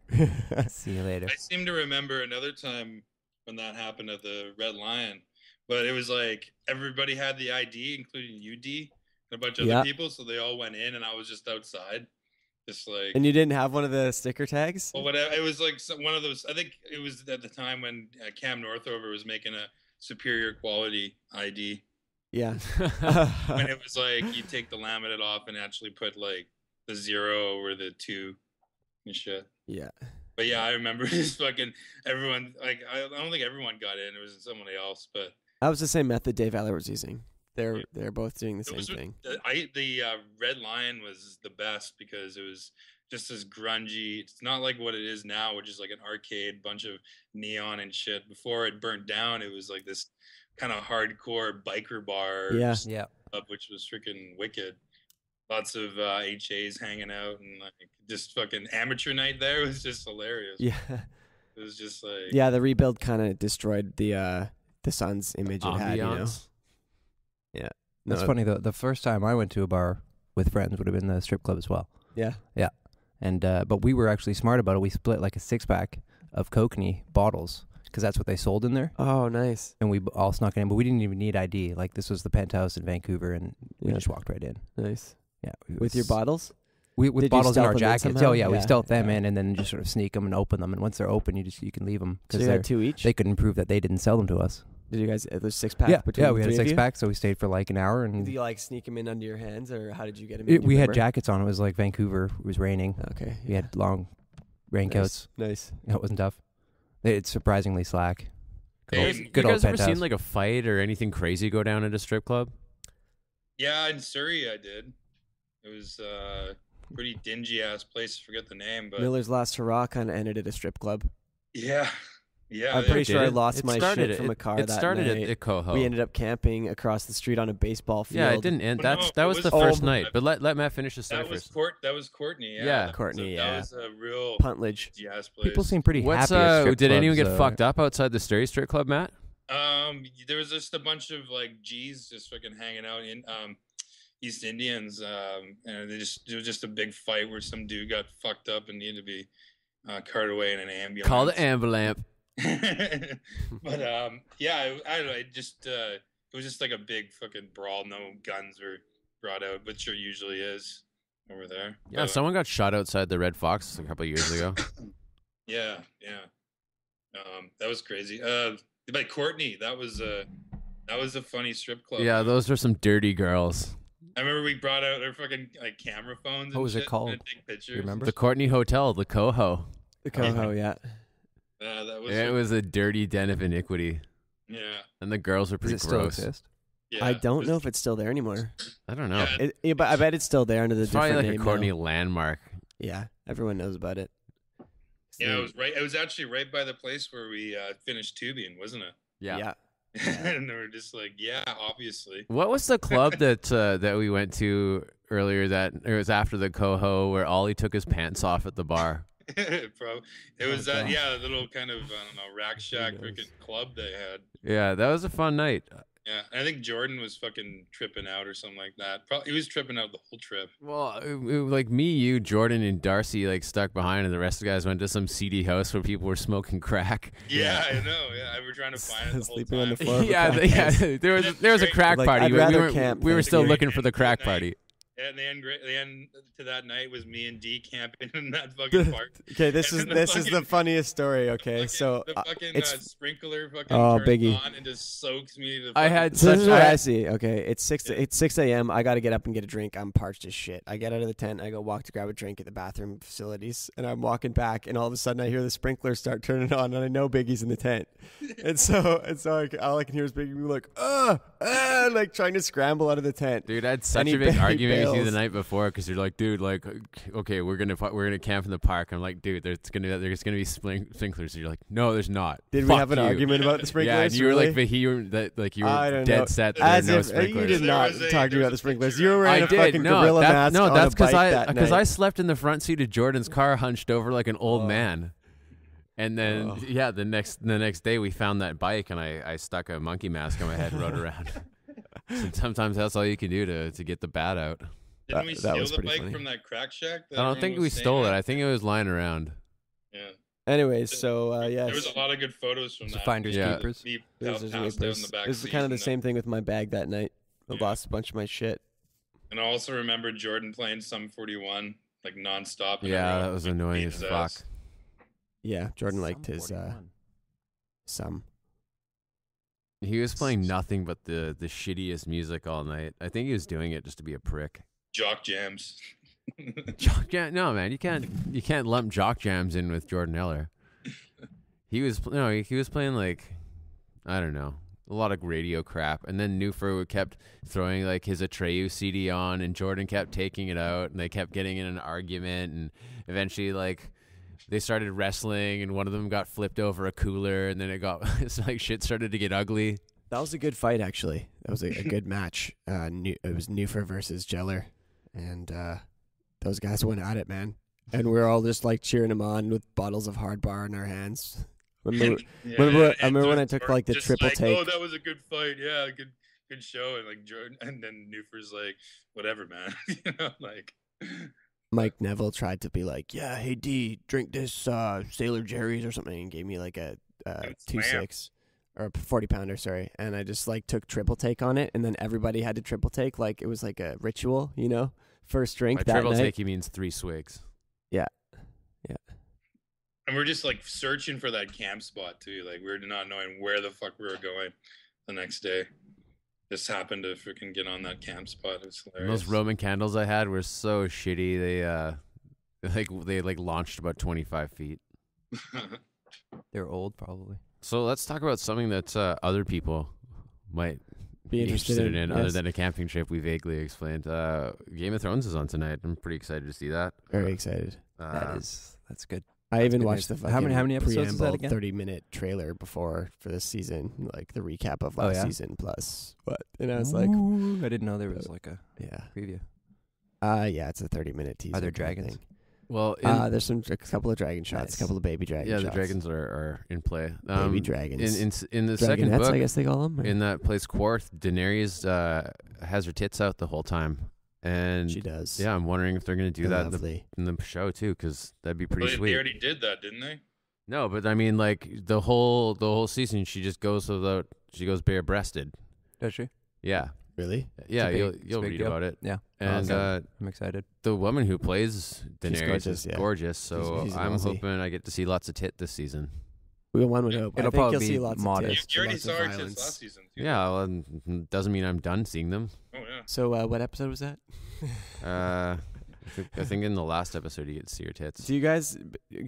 See you later. I seem to remember another time when that happened at the Red Lion, but it was like everybody had the ID, including UD and a bunch of Yeah. other people, so they all went in, and I was just outside, just like. And you didn't have one of the sticker tags? Well, whatever. It was like one of those. I think it was at the time when Cam Northover was making a superior quality ID. Yeah. When it was like you take the laminate off and actually put like the 0 over the 2 and shit. Yeah. But yeah, I remember just fucking everyone. Like I don't think everyone got in. It was someone else, but That was the same method Dave Eller was using. They're both doing the it same was thing. the Red Lion was the best because it was just as grungy. It's not like what it is now, which is like an arcade, bunch of neon and shit. Before it burnt down, it was like this kind of hardcore biker bar, Yeah. Yeah. which was freaking wicked. Lots of HAs hanging out and like just fucking amateur night there. It was just hilarious. Yeah. It was just like Yeah, the rebuild kind of destroyed the Suns image it had, you know. Ambiance. Yeah. That's No, funny though. The first time I went to a bar with friends would have been the strip club as well. Yeah. And but we were actually smart about it. We split like a 6-pack of Kokanee bottles because that's what they sold in there. Oh, nice. And we all snuck in, but we didn't even need ID. Like this was the penthouse in Vancouver, and we Yeah. just walked right in. Nice. Yeah, With your bottles? with Did you bottles in stealth our them in jackets. somehow? Oh yeah, we Yeah, stealth them yeah. in and then just sort of sneak them and open them. And once they're open, you can leave them So because you had 2 each? they couldn't prove that they didn't sell them to us. Did you guys, there's 6-pack Yeah, between yeah, we the had a three of you? 6-pack, so we stayed for like an hour, and Did you like sneak them in under your hands, or how did you get them in? Do you we had remember? jackets on. It was like Vancouver. It was raining. Okay. We had long raincoats. Nice. Yeah, it wasn't tough. It's surprisingly slack. Good Hey, old, you You good old guys ever penthouse. seen like a fight or anything crazy go down at a strip club? yeah, in Surrey I did. It was pretty dingy ass place. I forget the name, but Miller's Last Hurrah kind of ended at a strip club. yeah, Yeah, I'm pretty It sure I did. lost It my started- shit from a car It that started night. at Coho. We ended up camping across the street on a baseball field. Yeah, it didn't end. Well, no, That it was was- the Oh, first but- night. But let Matt finish his story that was first. That was Courtney. Yeah, Yeah. That Courtney, That yeah. was a real Puntledge. jazz place. People seem pretty What's happy. At strip did anyone clubs, get fucked up outside the Sturry Strip Club, Matt? There was just a bunch of like G's just fucking hanging out in East Indians, and there was just a big fight where some dude got fucked up and needed to be carted away in an ambulance. Call the ambulance. But yeah, I don't know. It was just like a big fucking brawl. No guns were brought out, but sure usually is over there. Yeah, But, someone got shot outside the Red Fox a couple of years ago. yeah. That was crazy. By Courtney, that was a funny strip club. Yeah, those are some dirty girls. I remember we brought out our fucking like camera phones. What and was it shit called? and take pictures. You remember? The Courtney Hotel, the Coho. The Coho, yeah. That was. Yeah, it was a dirty den of iniquity, Yeah. and the girls were Does pretty it still gross. exist? Yeah. I don't know if it's still there anymore. I don't know. Yeah. But I bet it's still there under the It's probably different like a name Courtney now. landmark. Yeah, everyone knows about it. Yeah, it was right. It was actually right by the place where we finished tubing, wasn't it? Yeah. And they were just like, yeah, obviously. What was the club that we went to earlier? That it was after the Coho, where Ollie took his pants off at the bar. It was Oh, that, gosh. yeah, little kind of, I don't know, rack shack knows? freaking club they had. Yeah, that was a fun night. Yeah, and I think Jordan was fucking tripping out or something like that. Probably he was tripping out the whole trip. Well, like me, you, Jordan, and Darcy like stuck behind, and the rest of the guys went to some seedy house where people were smoking crack. Yeah, I know. Yeah, we were trying to find it the whole Sleeping time. on the floor. Yeah, crack house. there was a crack Like, party. I'd We rather weren't- camp we were than still do looking it. for the crack party. And the end to that night was me and D camping in that fucking park. Okay, this is And the this is the fucking- funniest story. Okay, so the fucking it's sprinkler fucking Oh, turns Biggie. on and just soaks me to I fucking- had so this such is what I a, see. Okay, it's 6 a.m. I got to get up and get a drink. I'm parched as shit. I get out of the tent. I go walk to grab a drink at the bathroom facilities, and I'm walking back, and all of a sudden I hear the sprinklers start turning on, and I know Biggie's in the tent, and so all I can hear is Biggie be like, like trying to scramble out of the tent. dude. I had such he a big ba- he argument with you the bails. night before because you're like, dude, like, okay, we're gonna camp in the park. I'm like, dude, there's gonna be sprinklers. You're like, no, there's not. Did we Fuck have an you. argument about the sprinklers? Yeah, and you were really? like, but you were I don't dead know. set that As there are no if you sprinklers. did There not was a- talk to there me about was the a sprinklers. picture You were of- wearing I a did. fucking gorilla mask on that's a bike that because night. I slept in the front seat of Jordan's car, hunched over like an old man. And then the next day we found that bike, and I stuck a monkey mask on my head and rode around. So sometimes that's all you can do to get the bat out. Didn't we That steal was the pretty bike funny. from that crack shack? that I don't everyone think was we staying stole it. at? I think it was lying around. Yeah. Anyways, so There was yes, a lot of good photos from So that. finders Yeah. keepers. Me this is passed out in the back This is seat kind of the and same thing with my bag that night. I Yeah. lost a bunch of my shit. And I also remember Jordan playing Sum 41 like nonstop. and Yeah, everyone that was fucking annoying beat as his fuck. ass. Yeah, Jordan liked Some his 41. some. He was playing nothing but the shittiest music all night. I think he was doing it just to be a prick. Jock jams. Jock jam? No, man, you can't lump jock jams in with Jordan Eller. He was playing like, I don't know, a lot of radio crap, and then Newfer kept throwing like his Atreyu CD on, and Jordan kept taking it out, and they kept getting in an argument, and eventually like they started wrestling, and one of them got flipped over a cooler, and then it's like shit started to get ugly. That was a good fight, actually. That was a good match. It was Newfer versus Jeller, and those guys went at it, man. And we were all just like cheering him on with bottles of Hard Bar in our hands. Remember, I remember when I took like the just triple like, take. Oh, that was a good fight. Yeah, good show. And like Jordan, and then Newfer's like, whatever, man. You know, like. Mike Neville tried to be like, yeah, hey D, drink this Sailor Jerry's or something, and gave me like a That's 2.6 or a 40-pounder, sorry. And I just like took triple take on it, and then everybody had to triple take, like it was like a ritual, you know, first drink By that triple night. take, he means 3 swigs. And we're just like searching for that camp spot too. Like we were not knowing where the fuck we were going the next day. Just happened to freaking get on that camp spot. It was And hilarious. those Roman candles I had were so shitty. They launched about 25 feet. They're old, probably. So let's talk about something that other people might Be interested in, other yes. than a camping trip we vaguely explained. Game of Thrones is on tonight. I'm pretty excited to see that. Very excited. That's good. I even good watched news. the How fucking many episodes is that preamble, again? 30-minute trailer before for this season, like the recap of Oh, last yeah? season plus what, and I was like, Ooh, I didn't know there was like a yeah, preview. yeah, it's a 30-minute teaser. Are there kind of dragons? thing. Well, There's a couple of dragon shots, Nice. a couple of baby dragon yeah, shots. the dragons are in play. Baby dragons. In the second Dragonettes, book, I guess they call them. in that place Quarth, Daenerys has her tits out the whole time, and She does. yeah, I'm wondering if they're gonna do They're that lovely. in the show too, because that'd be pretty They sweet. already did that, didn't they? No, but I mean, like the whole season, she just goes bare breasted. Does she? Yeah, Really? yeah, big- you'll it's a you'll big read deal. about it. Yeah. And Awesome. I'm excited. the woman who plays Daenerys gorgeous, is yeah. gorgeous. So She's an I'm Aussie. hoping I get to see lots of tit this season. One would hope. I It'll think probably you'll be see lots modest. of You, tits, you already lots saw of our tits violence. last season, too. Yeah, well, doesn't mean I'm done seeing them. Oh, yeah. So what episode was that? I think in the last episode you get to see her tits. Do you guys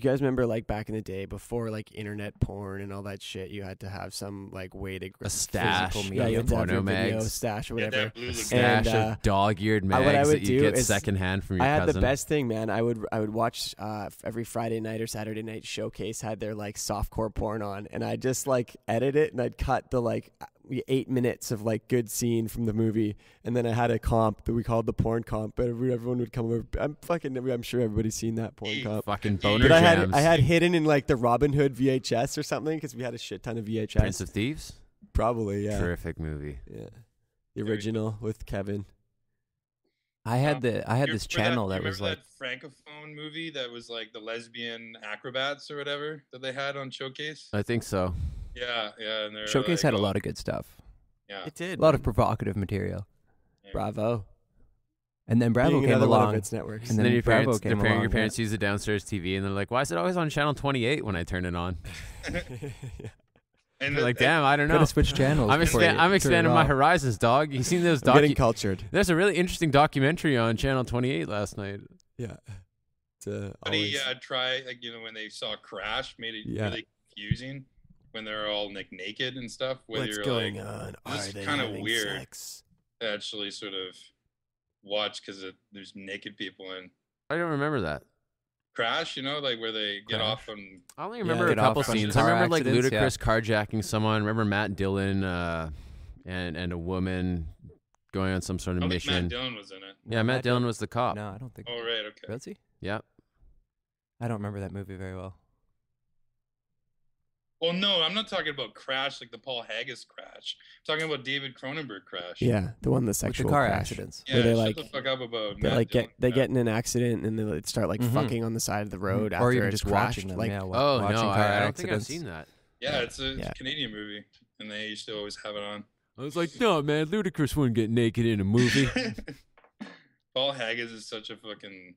remember like back in the day before like internet porn and all that shit? You had to have some like way to A stash, physical yeah, you had to have porno your video mags, stash or Yeah, whatever. that blue lagoon. stash And, of dog-eared what I mags would that you do get is secondhand from your I had cousin. the best thing, man. I would watch every Friday night or Saturday night. Showcase had their like softcore porn on, and I'd just like edit it and I'd cut the like 8 minutes of like good scene from the movie, and then I had a comp that we called the porn comp. But everyone would come over. I'm sure everybody's seen that porn comp. Fucking But boner But I jams. had hidden in like the Robin Hood VHS or something because we had a shit ton of VHS. Prince of Thieves. Probably, yeah. Terrific movie. Yeah. The original with Kevin. I had You this remember channel you that was remember like that Francophone movie that was like the lesbian acrobats or whatever that they had on Showcase. I think so. Yeah, yeah. And Showcase like, had a lot of good stuff. Yeah, It did. A lot of provocative material. Bravo. And then Bravo Being came another one of along. its networks. And And then then your Bravo parents, came your along, parents use the downstairs TV, and they're like, "Why is it always on channel 28 when I turn it on?" and They're like, "Damn, I don't know. Gotta switch channels. I'm before you I'm turn it expanding my off. horizons, dog. You seen those I'm getting docu? cultured. There's a really interesting documentary on channel 28 last night. Yeah. It's Somebody try like when they saw Crash, made it Yeah. really confusing when they're all like naked and stuff. Whether What's you're going like, on? this Are is they kinda having weird. sex? to actually sort of watch because there's naked people in I don't remember that. Crash, like where they get Crash. off on. I only Yeah, remember a get off couple from scenes. I car remember like accidents, Ludacris carjacking someone. I remember Matt Dillon and a woman going on some sort of I think Matt mission. Dillon was in it. Yeah, Matt Dillon was the cop. No, I don't think. Oh right, okay. Was he? Yeah. I don't remember that movie very well. Well, no, I'm not talking about Crash like the Paul Haggis Crash. I'm talking about David Cronenberg Crash. Yeah, the one the With sexual the car crash. accidents. Yeah, Where they, shut like- the fuck up about They Matt like Dillon. get in an accident and they start like Mhm. fucking on the side of the road after Or even it's just crashed. watching them. Like, yeah, Oh watching no, car I don't think I've accidents. seen that. Yeah, it's a Yeah. Canadian movie, and they used to always have it on. I was like, no, man, Ludacris wouldn't get naked in a movie. Paul Haggis is such a fucking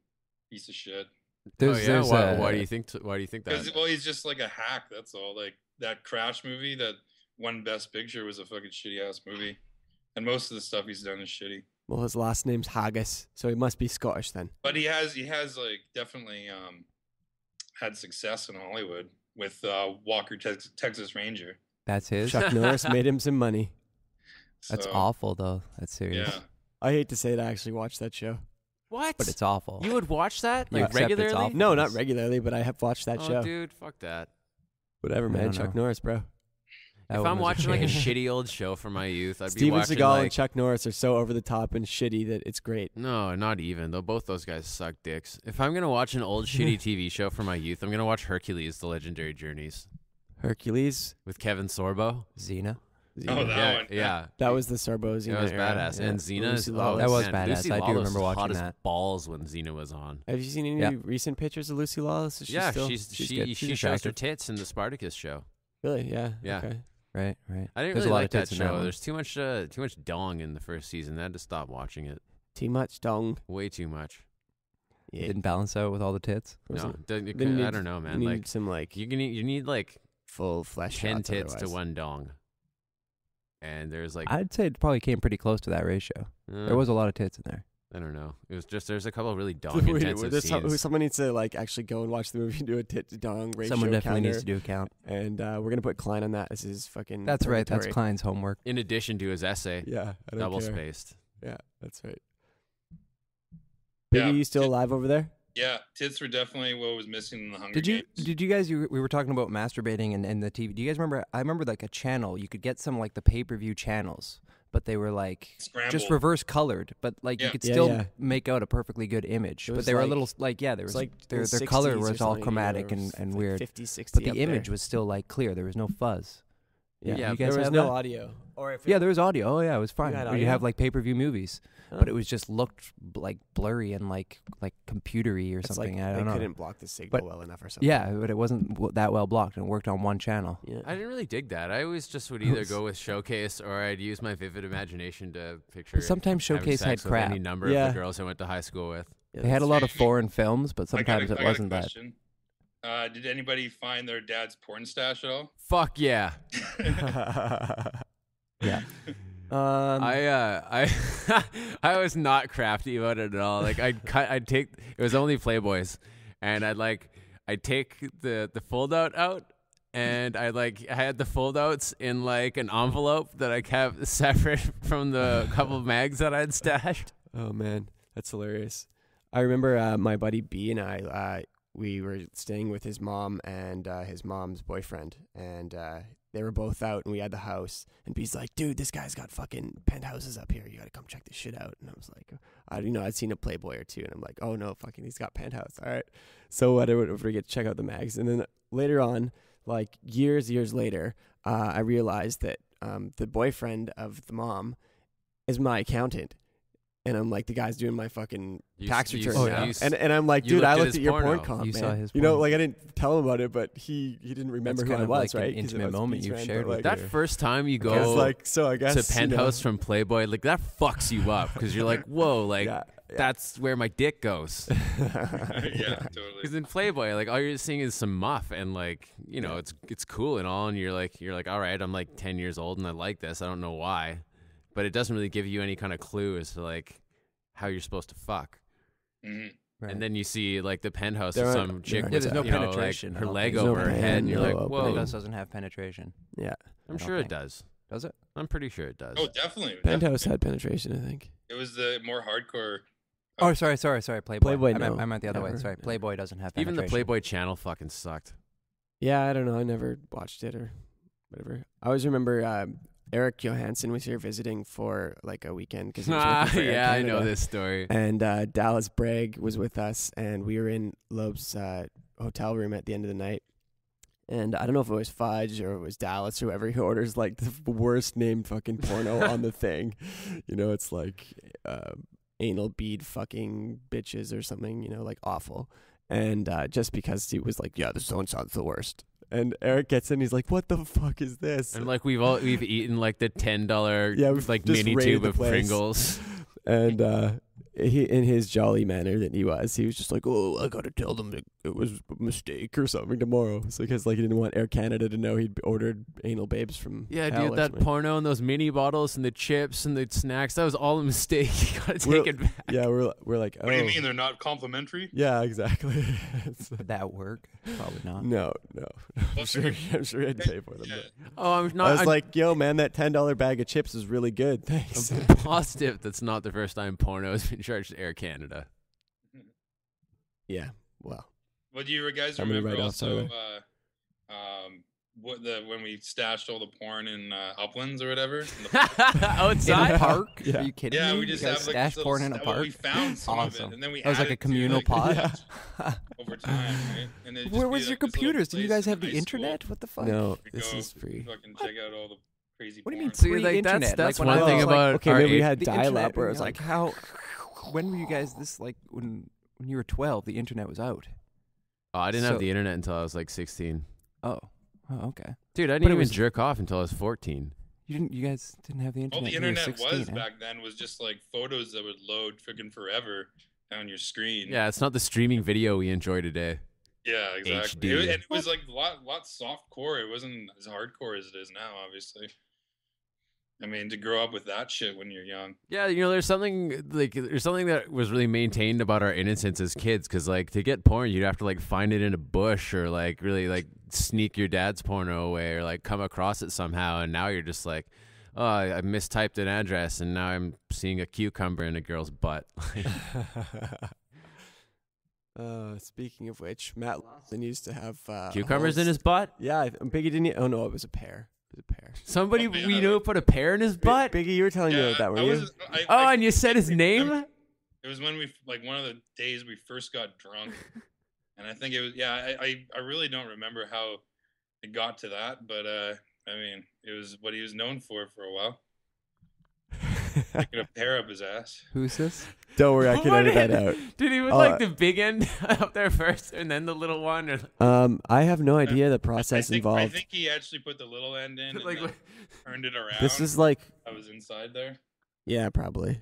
piece of shit. There's Why do you think? Why do you think that? Because well, he's just like a hack. That's all. Like that Crash movie that won Best Picture was a fucking shitty ass movie, and most of the stuff he's done is shitty. well, his last name's Haggis, so he must be Scottish then. But he has like definitely had success in Hollywood with Walker Texas Ranger. That's his. Chuck Norris made him some money. That's So, awful though. That's serious. Yeah. I hate to say it, I actually watched that show. What? But it's awful. You would watch that You like accept it's regularly? awful? No, not regularly, but I have watched that Oh, show. dude, fuck that. Whatever, I man. don't Chuck know. Norris, bro. That If one I'm was watching like a shame. shitty old show from my youth, I'd be Steven watching Seagal like and Chuck Norris are so over the top and shitty that it's great. no, not even. Though both those guys suck dicks. If I'm gonna watch an old shitty TV show from my youth, I'm gonna watch Hercules: The Legendary Journeys Hercules. with Kevin Sorbo. Xena. Oh, that yeah, one. yeah. That was the Sorbos. It was badass. And Xena is Lucy oh, Lawless. That was man, badass. Lucy I do Lawless remember was watching hot as that. balls when Xena was on. Have you seen any Yeah. recent pictures of Lucy Lawless? Is she Yeah, still, she good. She's shows her attractive. tits in the Spartacus show. really, yeah. Yeah. Okay. Right. I didn't There's really a lot like of that tits in that show. one. There's too much dong in the first season. I had to stop watching it. Too much dong. Way too much. Yeah. Didn't balance out with all the tits. No, Wasn't- I need- don't know, You man. need Like some like you need like full flesh 10 shots tits to otherwise. one dong. And there's like I'd say it probably came pretty close to that ratio. There was a lot of tits in there. I don't know. It was just there's a couple of really dong Wait, intensive there's scenes. someone needs to like actually go and watch the movie and do a tit to dong ratio Someone definitely counter. needs to do a count. And we're gonna put Klein on that as his fucking. That's right. That's purgatory. Klein's homework. In addition to his essay, Yeah, I don't double care. spaced. Yeah, that's right. Yeah. Biggie, you still alive over there? Yeah, tits were definitely what was missing in the Hunger Did you Games. guys? We were talking about masturbating and the TV. Do you guys remember? I remember like a channel. You could get some like the pay-per-view channels, but they were like just Scrambled. reverse colored. But like you Yeah. could Yeah, still yeah. make out a perfectly good image. It But was they were a like- little like there was like their the color 60s or was all something, chromatic you know, and like weird. 50, 60 But the up image there. was still like clear. There was no fuzz. Yeah, you guys there was have no that? audio. Or if Yeah, there was audio. Oh yeah, it was fine. had Or you audio? have like pay-per-view movies, Huh. but it was just looked like blurry and like computery or it's something. like I don't they know. couldn't block the signal But- well enough or something. Yeah, but it wasn't that well blocked, and it worked on one channel. Yeah. I didn't really dig that. I always just would either go with Showcase or I'd use my vivid imagination to picture. Sometimes having Showcase sex had with crap. Any number Yeah. of the girls I went to high school with. Yeah, They had a that's- lot of foreign films, but I got sometimes a it wasn't that. question. Did anybody find their dad's porn stash at all? Fuck yeah. Yeah. I I was not crafty about it at all. Like I'd take it was only Playboys, and I'd take the fold out, and I had the fold outs in like an envelope that I kept separate from the couple of mags that I'd stashed. Oh man, that's hilarious. I remember my buddy B and I, we were staying with his mom and his mom's boyfriend, and they were both out, and we had the house. And B's like, "Dude, this guy's got fucking penthouses up here. You gotta come check this shit out." And I was like, I'd seen a Playboy or two, and I'm like, "Oh no, fucking, he's got penthouse. All right." So whatever, we get to check out the mags, and then later on, like years later, I realized that the boyfriend of the mom is my accountant. And I'm like, the guy's doing my fucking tax return now. And I'm like, dude, I looked at your porn comp, You man. saw his You know, porn. like I didn't tell him about it, but he didn't remember That's who kind I of was, like an right? 'Cause intimate I was moment Pete's you've friend, shared but, with like, That first time you I was go like, so I guess to Penthouse from Playboy, like that fucks you up because you're like, whoa, like yeah, that's where my dick goes. Yeah, totally. Because in Playboy, like all you're seeing is some muff, and like Yeah. it's cool and all, and you're like, all right, I'm like 10 years old and I like this. I don't know why, but it doesn't really give you any kind of clue as to like how you're supposed to fuck. Mhm. Right. And then you see like the penthouse There of aren't- some there chick aren't with there's no you know, penetration, like I her don't leg think. over There's her no head, and you're pan, like, no whoa. Penthouse doesn't have penetration. yeah. I'm I sure don't it does. Does it? I'm pretty sure it does. Oh, definitely. Penthouse had penetration, I think. It was the more hardcore. Oh, sorry. Playboy. Playboy, I no, meant the other way. never. Sorry, Yeah. Playboy doesn't have Even penetration. the Playboy channel fucking sucked. Yeah, I don't know. I never watched it or whatever. I always remember Eric Johansson was here visiting for like a weekend because he was working for Air Yeah, I know Canada. this story. And Dallas Bragg was with us, and we were in Loeb's hotel room at the end of the night. And I don't know if it was Fudge or it was Dallas, whoever he orders like the worst named fucking porno on the thing. You know, it's like anal bead fucking bitches or something, you know, like awful. And just because he was like, yeah, this one sounds the worst. And Eric gets in, he's like, what the fuck is this? And like we've eaten like the $10 Yeah, we've like just mini raided tube the of place. Pringles. And he, in his jolly manner that he was just like, oh, I gotta tell them that it was a mistake or something tomorrow. So because like he didn't want Air Canada to know he'd ordered anal babes from Yeah, hell dude, or that something. porno and those mini bottles and the chips and the snacks, that was all a mistake. You gotta We're- take it back. Yeah, we're like, oh. What do you mean they're not complimentary? Yeah, exactly. It's Would that work? Probably not. no. I'm sure he had to pay for them. Yeah. But Oh, I'm I not. was like, yo, man, that $10 bag of chips is really good. Thanks. I'm positive that's not the first time porno has been charged to Air Canada. Yeah, well, What do you guys How many remember write-offs are also? When we stashed all the porn in Uplands or whatever. In the In a Outside? park? Yeah. Are you kidding yeah, me? we just you guys have like stash this porn in a little- well, park. we found some of Awesome. it, and then we That was like a added to, communal like, pod. over time, right? And it'd just Where be, was your like, this little computers? Did you place guys in have the high school. internet? What the fuck? no, We this go is free. Fucking check out all the crazy. What do you mean porn. See, like, pre-internet? that's when one I thing was, like, about Okay, our maybe we age. had the dial-up internet, where and it's you're like, how? When were you guys this like when you were 12? The internet was out. Oh, I didn't So- have the internet until I was like 16. Oh, okay. Dude, I But didn't it even was- jerk off until I was 14. You guys didn't have the internet. All the till you were internet 16, was eh? back then was just like photos that would load freaking forever down your screen. Yeah, it's not the streaming video we enjoy today. Yeah, exactly. HD. And it was like a lot soft core. It wasn't as hardcore as it is now, obviously. I mean, to grow up with that shit when you're young. Yeah, you know, there's something that was really maintained about our innocence as kids, because like to get porn, you'd have to like find it in a bush or like really like sneak your dad's porno away or like come across it somehow. And now you're just like, oh, I mistyped an address and now I'm seeing a cucumber in a girl's butt. Speaking of which, Matt Lawson used to have Cucumbers in his butt? Yeah, Biggie didn't. Oh no, it was a pear. It was a pear. Somebody we know put a pear in his butt? Biggie, you were telling me about that, weren't you? And you said his name? It was when we one of the days we first got drunk, and I think it was I really don't remember how it got to that, but I mean it was what he was known for a while. Picking a pear up his ass. Who's this? Don't worry, I can edit that out. Did he put the big end up there first and then the little one? Or... I have no idea the process involved. I think he actually put the little end in and turned it around. This is like I was inside there. Yeah, probably.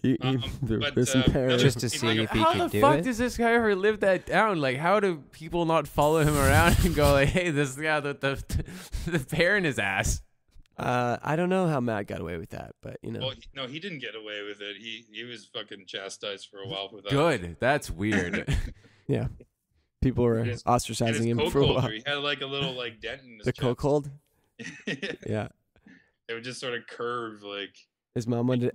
There's some pear. Just to see if he how could the do fuck it. does this guy ever live that down? Like, how do people not follow him around and go like, "Hey, this guy with the pear in his ass"? I don't know how Matt got away with that, but you know. Well, no, he didn't get away with it. He was fucking chastised for a while for that. Good. That's weird. Yeah. People were ostracizing him for a while. He had like a little like dent in his The chest. coke hold? Yeah. It would just sort of curve like. His mom wanted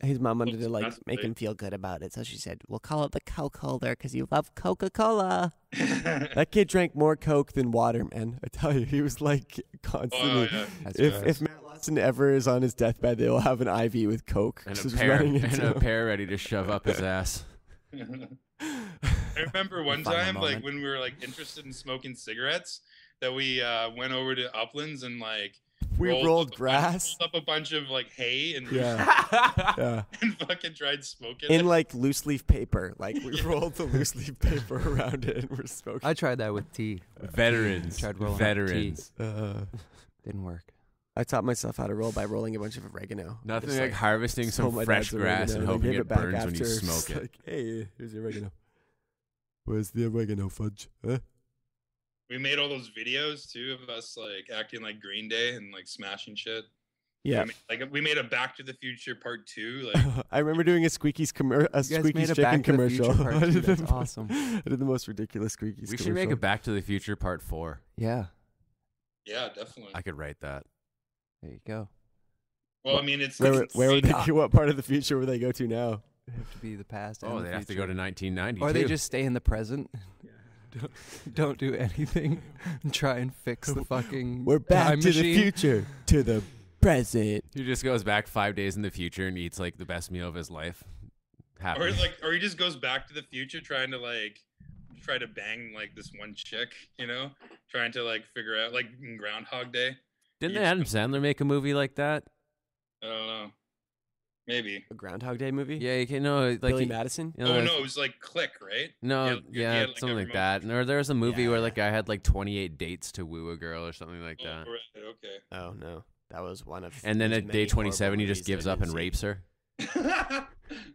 to like make him feel good about it, so she said, "We'll call it the Coke holder because you love Coca-Cola." That kid drank more Coke than water, man. I tell you, he was like constantly. Oh, yeah. If Matt Lawson ever is on his deathbed, they'll have an IV with Coke and just a pear running into him. ready to shove up his ass. I remember one Final time, moment. like when we were like interested in smoking cigarettes, that we went over to Uplands and like We rolled grass. rolled up a bunch of like hay and Yeah. and fucking tried smoking In it. like loose leaf paper. Like we rolled the loose leaf paper around it and we're smoking. I tried that with tea. Veterans. Tried rolling up Veterans. Didn't work. I taught myself how to roll by rolling a bunch of oregano. Nothing Just, like harvesting stole some my fresh dad's grass and oregano hoping give it back burns when you after. smoke Just it. like, hey, here's the oregano. Where's the oregano fudge? Huh? We made all those videos too of us like acting like Green Day and like smashing shit. Yeah. We made a Back to the Future Part 2. Like I remember doing a Squeaky's You guys Squeaky's made a chicken Back to the Future commercial. part I two, did the that's most- awesome. I did the most ridiculous Squeaky's We commercial. should make a Back to the Future Part 4. Yeah. yeah, definitely. I could write that. There you go. Well, I mean, it's Where would insane. they, what part of the future would they go to now? They have to be the past. Oh, and they the have to go future. to 1990. Or they just stay in the present. Don't do anything. And try and fix the fucking. We're back time to machine. the future, to the present. He just goes back 5 days in the future and eats like the best meal of his life. Happy. Or he just goes back to the future trying to like try to bang like this one chick, you know, trying to like figure out like in Groundhog Day. Didn't Adam Sandler make a movie like that? I don't know, maybe. A Groundhog Day movie? Yeah, you can know like Billy he- Madison? you know, Oh there's- no, it was like Click, right? No, He had, yeah, like, something a like remote that. Or there was a movie Yeah, where yeah. like I had like 28 dates to woo a girl or something like control. that. Oh, right, okay. Oh no, that was one of. And then his at many day 27, he horrible just movies gives that I up and didn't see. rapes her.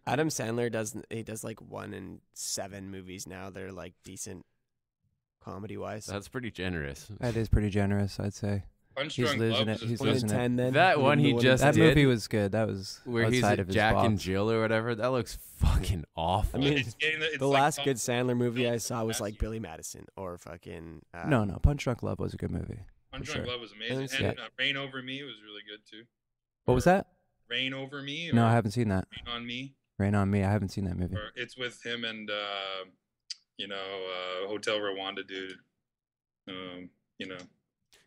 Adam Sandler does like 1 in 7 movies now. They're like decent comedy wise. That's pretty generous. That is pretty generous, I'd say. Punch He's Drunk losing Love it. was his He's 1 in losing it. 10 then. That And one then he the one just That did. movie was good. That was Where he's outside at of his Jack and box. Jill or whatever. That looks fucking awful. I mean, It's getting it's the like last top- good Sandler movie I Bill saw was like Cosby. Billy Madison or fucking. No, Punch Drunk Love was a good movie. Punch for Drunk sure. Love was amazing, Let's and see. Rain Over Me was really good too. What was that? Rain Over Me? No, or I haven't seen that. Rain on Me. Rain on Me. I haven't seen that movie. Or it's with him and Hotel Rwanda dude. You know.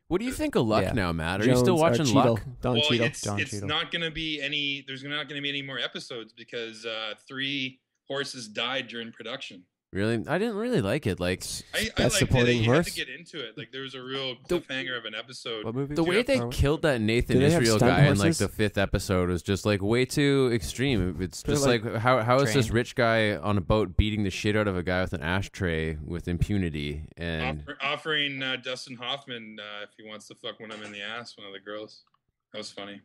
What do you think of Luck Yeah. now, Matt? Are you still watching Luck? Don Well, Cheadle. it's Don Cheadle. not going to be any. There's not going to be any more episodes because 3 horses died during production. Really? I didn't really like it. Like I Best liked supporting it. You had horse? to get into it. Like there was a real The- cliffhanger of an episode. What movie? the way they Oh, killed that Nathan Do they have Israel stunt guy in like horses? the 5th episode was just like way too extreme. It's They're just like, how is this trained. rich guy on a boat beating the shit out of a guy with an ashtray with impunity? And Offering Dustin Hoffman if he wants to fuck one of them in the ass, one of the girls. That was funny.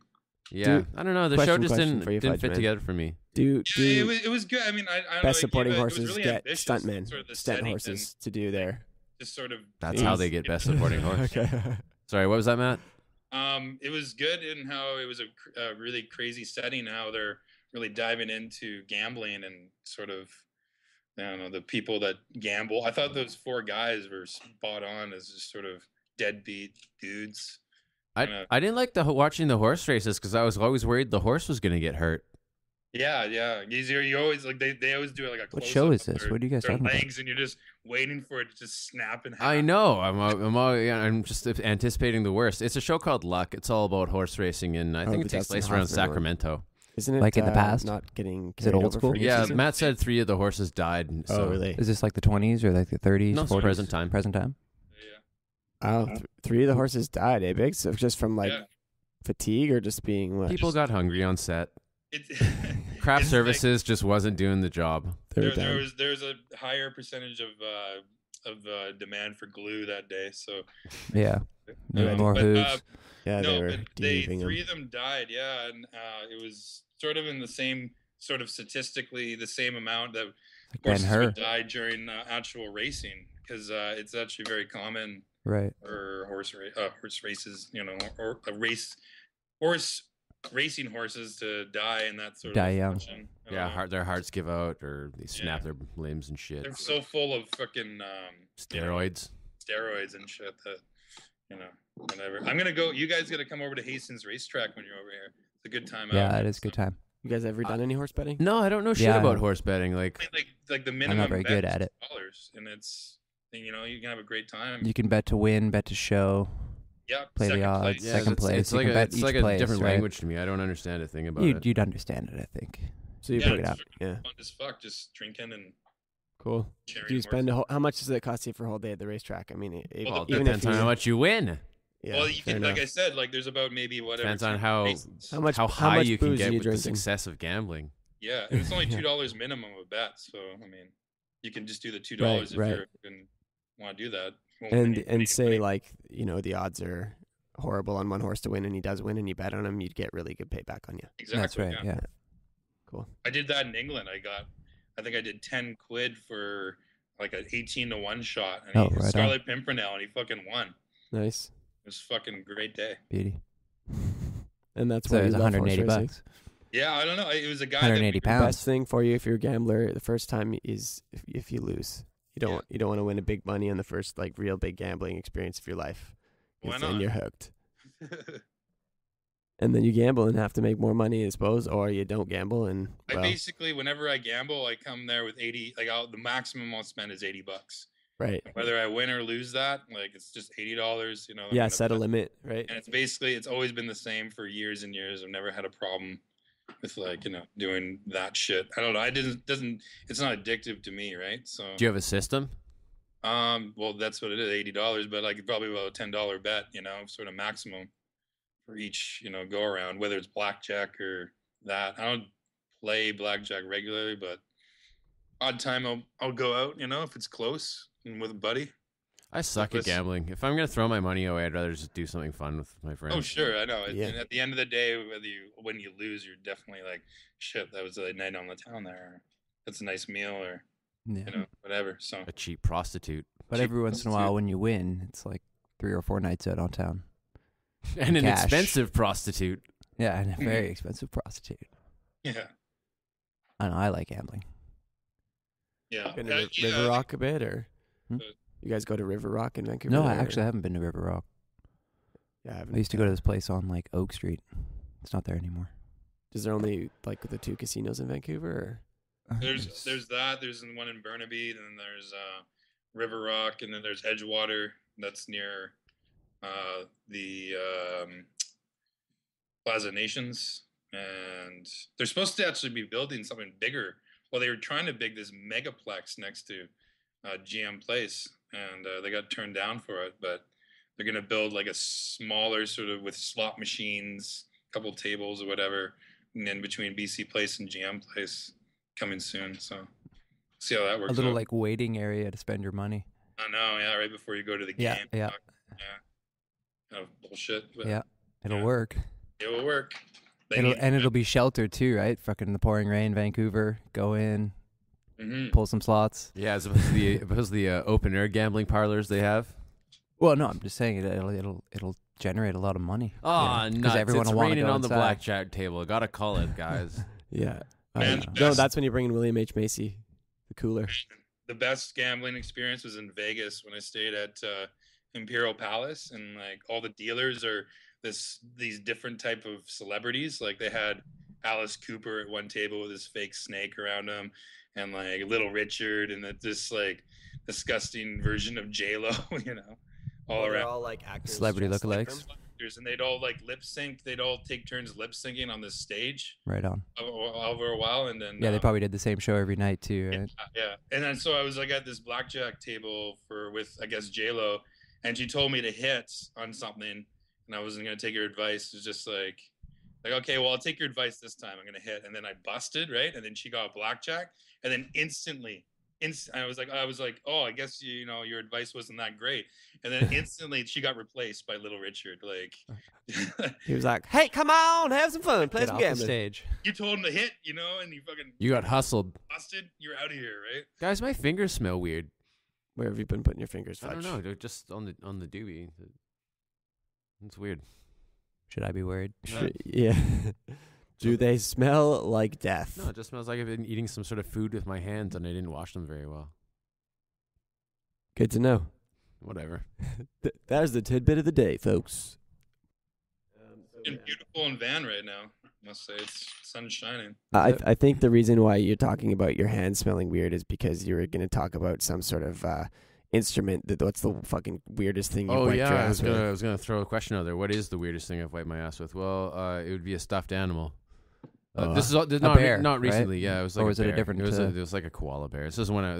yeah, Dude, I don't know. The show just question for you, didn't Fudge fit Man. together for me. Do Yeah, it was good. I mean, I don't know, best it supporting gave it was horses really get ambitious, stuntmen, sort of the stunt setting horses to do their. and Just sort of. That's how they get best supporting horse. Okay. Sorry, what was that, Matt? It was good in how it was a really crazy setting. How they're really diving into gambling and sort of, I don't know, the people that gamble. I thought those 4 guys were spot on as just sort of deadbeat dudes. I didn't like watching the horse races because I was always worried the horse was going to get hurt. Yeah. You always like they always do like a What close show up is of this? What are you guys their talking about? legs, and you're just waiting for it to just snap in half. I know. I'm just anticipating the worst. It's a show called Luck. It's all about horse racing, and I think the it takes Dustin place around Hoffman one. Sacramento. Isn't it Like in the past? not getting Is it carried old over school? for a new Yeah, season? Matt said 3 of the horses died. So. Oh, really? Is this like the 20s or like the 30s? No, it's 40s? present time. Present time. Yeah. Oh, 3 of the horses died, eh, Big? So just from like Yeah. fatigue or just being what? People got hungry on set. It's Craft it's services just wasn't doing the job. They were Like, down. there's a higher percentage of demand for glue that day. So Yeah. More but, hooves. Yeah, no, they were but they debriefing 3 him. of them died. Yeah, and it was sort of in the same sort of statistically the same amount that Like horses Ben-Hur. would die during actual racing, because it's actually very common Right. for horse races, or horse racing horses to die in that sort Die of young. fashion. Yeah, their hearts give out or they snap their limbs and shit. They're so full of fucking Steroids. steroids and shit that whatever. I'm gonna go. You guys gotta come over to Hastings Racetrack when you're over here. It's a good time. Yeah, out. it is a good time. You guys ever done any horse betting? No, I don't know shit Yeah. about horse betting. Like, Like the I'm minimum. not very bet good is at it. $2, and it's you can have a great time. You can bet to win, bet to show. Yeah, play the second odds. place. yeah, Second it's, place, It's you like can a, bet it's each like a place, different right? language to me. I don't understand a thing about it. You'd understand it, I think. So you Yeah, pick it up. it's Yeah, fun as fuck, just drinking and cool. sharing. Do you spend how much does it cost you for a whole day at the racetrack? I mean, Well, it even depends if on you, how much you win. yeah, well, you fair can, like enough. I said, like there's about maybe whatever. Depends on 10 how races. How much high you can booze are get you with the drinking? success of gambling. Yeah, and it's only Yeah. $2 minimum of bet. So I mean, you can just do the $2 Right, if right. you want to do that. You won't win any And say money. like the odds are horrible on one horse to win, and he does win, and you bet on him, you'd get really good payback on you. Exactly. That's right. Yeah. Cool. I did that in England. I think I did 10 quid for like an 18-1 shot, and Oh, right on. Scarlet Pimpernel, and he fucking won. Nice. It was a fucking great day. Beauty. And that's So why it you was love horse 180 racing. bucks. Yeah, I don't know. It was a guy 180 that The pounds. best thing for you if you're a gambler the first time is if you lose. You don't want to win a big money on the first like real big gambling experience of your life. 'Cause Why then not? you're hooked. And then you gamble and have to make more money, I suppose, or you don't gamble and I well, basically, whenever I gamble, I come there with 80. Like, the maximum I'll spend is $80. right. Whether I win or lose that, like it's just $80. I'm Yeah, gonna set a bet. limit, right? And it's always been the same for years and years. I've never had a problem with doing that shit. I don't know. It's not addictive to me, right? So Do you have a system? well, that's what it is, $80, but like probably about a $10 bet, sort of maximum for each, go around, whether it's blackjack or that. I don't play blackjack regularly, but odd time I'll go out, if it's close and with a buddy. I suck at Listen. gambling. If I'm gonna throw my money away, I'd rather just do something fun with my friends. Oh, sure, I know. Yeah. And at the end of the day, when you lose, you're definitely like, shit, that was a night on the town there. Or, that's a nice meal, or Yeah. whatever. So A cheap prostitute But cheap every once in a while, when you win, it's like 3 or 4 nights out on town. and an Cash. expensive prostitute. Yeah, and a very expensive prostitute. yeah, I know. I like gambling. yeah. Been to River Rock a bit, or Hmm? you guys go to River Rock in Vancouver? No, I or- actually haven't been to River Rock. Yeah, I haven't. I used to go to this place on like Oak Street. It's not there anymore. Is there only like the 2 casinos in Vancouver? Or? There's that. There's one in Burnaby. Then there's River Rock, and then there's Edgewater. That's near the Plaza Nations, and they're supposed to actually be building something bigger. Well, they were trying to build this megaplex next to GM Place, and they got turned down for it. But they're gonna build like a smaller sort of with slot machines, a couple tables or whatever, and then between BC Place and GM Place coming soon. So see how that works. A little out. like waiting area to spend your money. I know, yeah, right before you go to the Yeah, game. yeah. Kind of bullshit, but Yeah, it'll Yeah. work. it will work. It'll be sheltered too, right? Fucking the pouring rain, Vancouver. Go in, Mhm. pull some slots. Yeah, as opposed to the open air gambling parlors they have. Well, no, I'm just saying it'll generate a lot of money. Oh, Because nuts! everyone It's will want to raining go on the inside. blackjack table. Gotta call it, guys. Yeah. Man, No, that's when you bring in William H. Macy, the cooler. The best gambling experience was in Vegas when I stayed at Imperial Palace, and like all the dealers are these different type of celebrities. Like they had Alice Cooper at one table with his fake snake around him, and like Little Richard, and this like disgusting version of J-Lo, you know, all They're around. all like actors. Celebrity dressed like lookalikes. them. And they'd all like lip sync. They'd all take turns lip syncing on this stage Right on. over a while, and then Yeah, they probably did the same show every night too, right? yeah. And then so I was like at this blackjack table with I guess J-Lo, and she told me to hit on something, and I wasn't gonna take her advice. It was just like okay, well I'll take your advice this time. I'm gonna hit, and then I busted, right, and then she got blackjack, and then instantly. I was like, oh, I guess you know your advice wasn't that great, and then instantly she got replaced by Little Richard. Like He was like, "Hey, come on, have some fun, play Get some off the gambling." stage. you told him to hit, you know, and You got hustled. busted. You're out of here, right? Guys, my fingers smell weird. Where have you been putting your fingers? I don't Fudge? know. They're just on the doobie. It's weird. Should I be worried? Yeah. Do they smell like death? No, it just smells like I've been eating some sort of food with my hands and I didn't wash them very well. Good to know. Whatever. That is the tidbit of the day, folks. It's beautiful in Van right now. I must say, it's sun's shining. I think the reason why you're talking about your hands smelling weird is because you were going to talk about some sort of instrument. What's the fucking weirdest thing you wiped your I ass was with? I was gonna throw a question out there. What is the weirdest thing I've wiped my ass with? Well, it would be a stuffed animal. This is not bear, not recently. right? Yeah, it was like Or was it a bear. different, It was like a koala bear. This is when I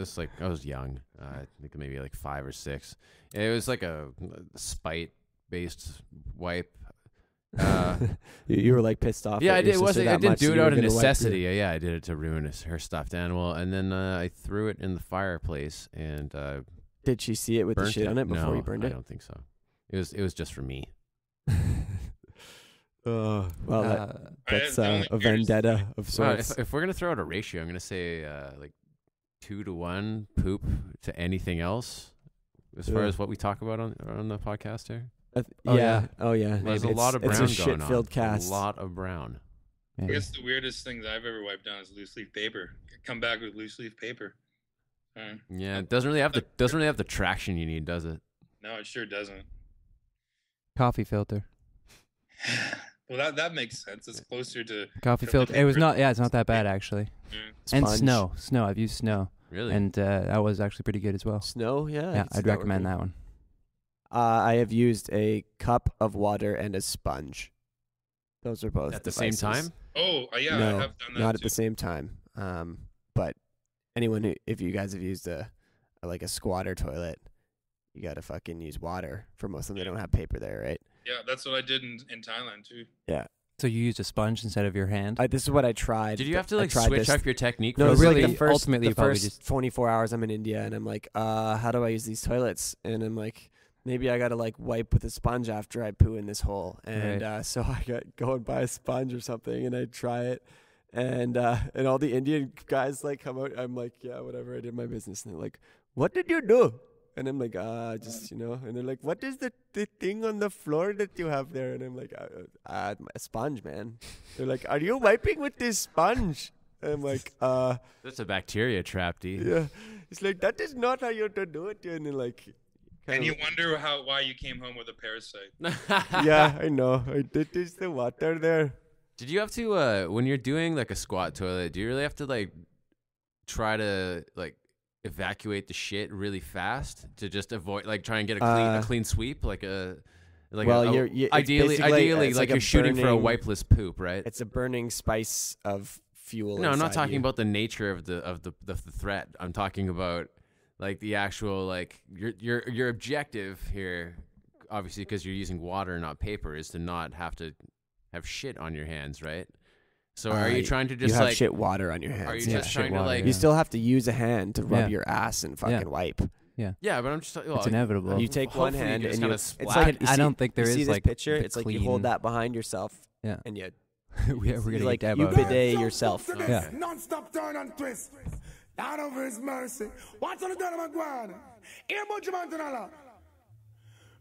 was young. I think maybe like 5 or 6. It was like a spite based wipe. You were like pissed off. Yeah, at I your did. sister I that didn't much do that it you were out of gonna wipe your- necessity. Yeah, I did it to ruin her stuffed animal, and then I threw it in the fireplace and Did she see it with the burnt shit on it before no, you burned I it? don't think so. It was just for me. Well, that's the only a weirdest vendetta of Well, sorts. if we're gonna throw out a ratio, I'm gonna say like 2 to 1 poop to anything else. As far Yeah. as what we talk about on the podcast here, Yeah. Oh yeah. there's a It's- lot of brown It's a going shit-filled on. cast. A lot of brown. I guess the weirdest things I've ever wiped down is loose leaf paper. Come back with loose leaf paper. Yeah, it doesn't really have the traction you need, does it? No, it sure doesn't. Coffee filter. Well, that makes sense. It's closer to Coffee to filter. It was paper. not. Yeah, it's not that bad actually. And Sponge. snow. Snow. I've used snow, Really? and that was actually pretty good as well. Snow, yeah. Yeah, I'd recommend that one. I have used a cup of water and a sponge. Those are both At the same devices. time? Oh, yeah, No, I have done that not too. at the same time. But anyone who, if you guys have used a squatter toilet, you gotta fucking use water for most of them. They don't have paper there, right? Yeah, that's what I did in Thailand too. So you used a sponge instead of your hand? This is what I tried. Did you have to I like tried switch this- up your technique? No, for really. this? The first, ultimately, the you probably first just- 24 hours I'm in India, and I'm like, how do I use these toilets? And I'm like, maybe I gotta like wipe with a sponge after I poo in this hole. And so I go and buy a sponge or something, and I try it. And all the Indian guys like come out. I'm like, yeah, whatever. I did my business. And they're like, what did you do? And I'm like, just, you know. And they're like, what is the thing on the floor that you have there? And I'm like, a sponge, man. They're like, are you wiping with this sponge? And I'm like, That's a bacteria trap, D. yeah. It's like, that is not how you do it. And they're like, And you wonder why you came home with a parasite. yeah, I know. It is the water there. Did you have to when you're doing like a squat toilet? Do you really have to like try to like evacuate the shit really fast to just avoid like try and get a clean sweep like a like Well, a, it's ideally basically, it's like like a you're shooting for a burning- wipeless poop, right? It's a burning spice of fuel. No, I'm not inside talking you. about the nature of the threat. I'm talking about like the actual like your objective here, obviously because you're using water not paper, is to not have to have shit on your hands, right? So are you trying to just you have like shit water on your hands? are you Yeah, just shit trying to water, like You still have to use a hand to rub Yeah. your ass and fucking wipe. yeah, but I'm just well, It's inevitable. You take one hopefully hand you just and kinda it's splat. like you I see- don't think there you is see this like picture. the It's like you clean- hold that behind yourself Yeah. and you we're gonna like get dab you out of it. bidet yourself. Yeah. Non-stop turn and twist. Down over his mercy. What's on the done of my guan? Here much man to know.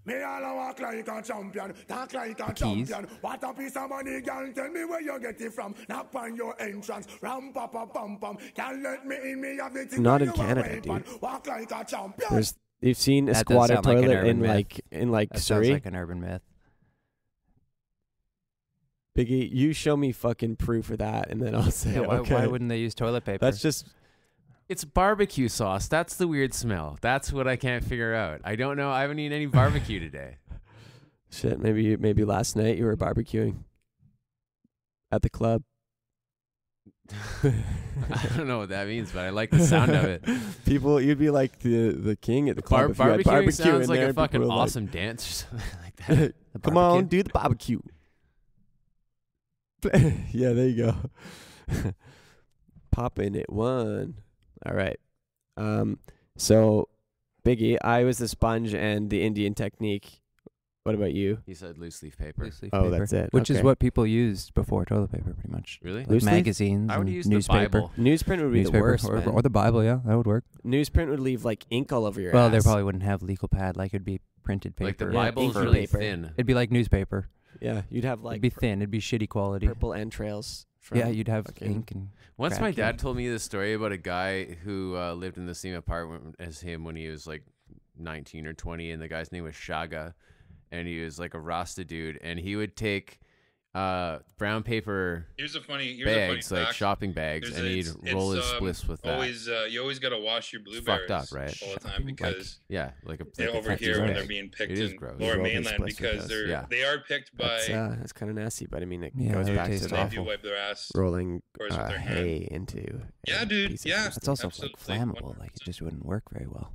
Me all walk like a champion, talk like a Keys. champion. What a piece of money, girl. Tell me where you get it from. Knock on your entrance. Ram pa pa pam pam. Can't let me in. Me have the thing. Not where in you are Canada, waiting. dude. Walk like a champion. There's you've seen a That does squatter sound like an toilet urban in myth. like That sounds Surrey. like an urban myth. Biggie, you show me fucking proof of that, and then I'll say, Yeah, okay. why wouldn't they use toilet paper? That's just It's barbecue sauce. That's the weird smell. That's what I can't figure out. I don't know. I haven't eaten any barbecue today. shit. Maybe last night you were barbecuing at the club. I don't know what that means, but I like the sound of it. People, you'd be like the king at the club. if you had Barbecuing barbecue sounds in like there a and people fucking were like, awesome dance or something like that. The Come barbecue? on, do the barbecue. Yeah, there you go. Popping it one. All right. So, Biggie, I was the sponge and the Indian technique. What about you? He said loose leaf paper. Loose leaf Oh, paper, that's it. which is Okay. what people used before toilet paper, pretty much. Really? Like Loose leaf? magazines I would and use newspaper. the Bible. Newsprint would be the Newspaper worst, or, man. or the Bible, yeah, that would work. Newsprint would leave like ink all over your Well, ass. they probably wouldn't have legal pad. Like it'd be printed paper. Like the Yeah, Bible is inky really paper. thin. It'd be like newspaper. Yeah, you'd have It'd like be thin. It'd be shitty quality. purple entrails. From Yeah, you'd have fucking- ink and. Once my crack, yeah. dad told me this story about a guy who lived in the same apartment as him when he was like 19 or 20, and the guy's name was Shaga, and he was like a Rasta dude, and he would take brown paper Here's a funny bags, like fact. shopping bags, There's and a- he'd it's, roll his spliffs with that. Always, you always got to wash your It's blueberries fucked up, right? all the time Shopping because Yeah, like a they're like a over Texas here when bag. they're being picked It is in gross. Lower Roll these Mainland spliffs with because us. they're Yeah. they are picked by That's kind of nasty, but I mean, it Yeah, goes it would back taste to they the do wipe their ass. rolling course, with their hand. hay into. a Yeah, dude, piece of yeah. food. It's also Absolutely, like flammable. Like it just wouldn't work very well.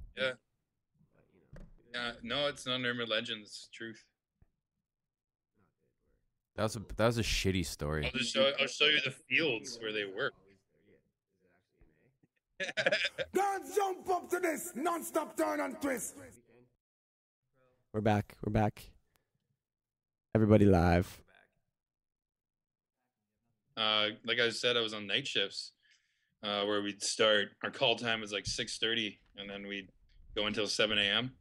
Yeah, no, it's not urban legend. It's truth. That was a shitty story. I'll show you the fields where they work. Don't jump up to this non-stop turn and twist. We're back. Everybody live. Like I said, I was on night shifts where we'd start. Our call time was like 6:30, and then we'd go until 7 a.m.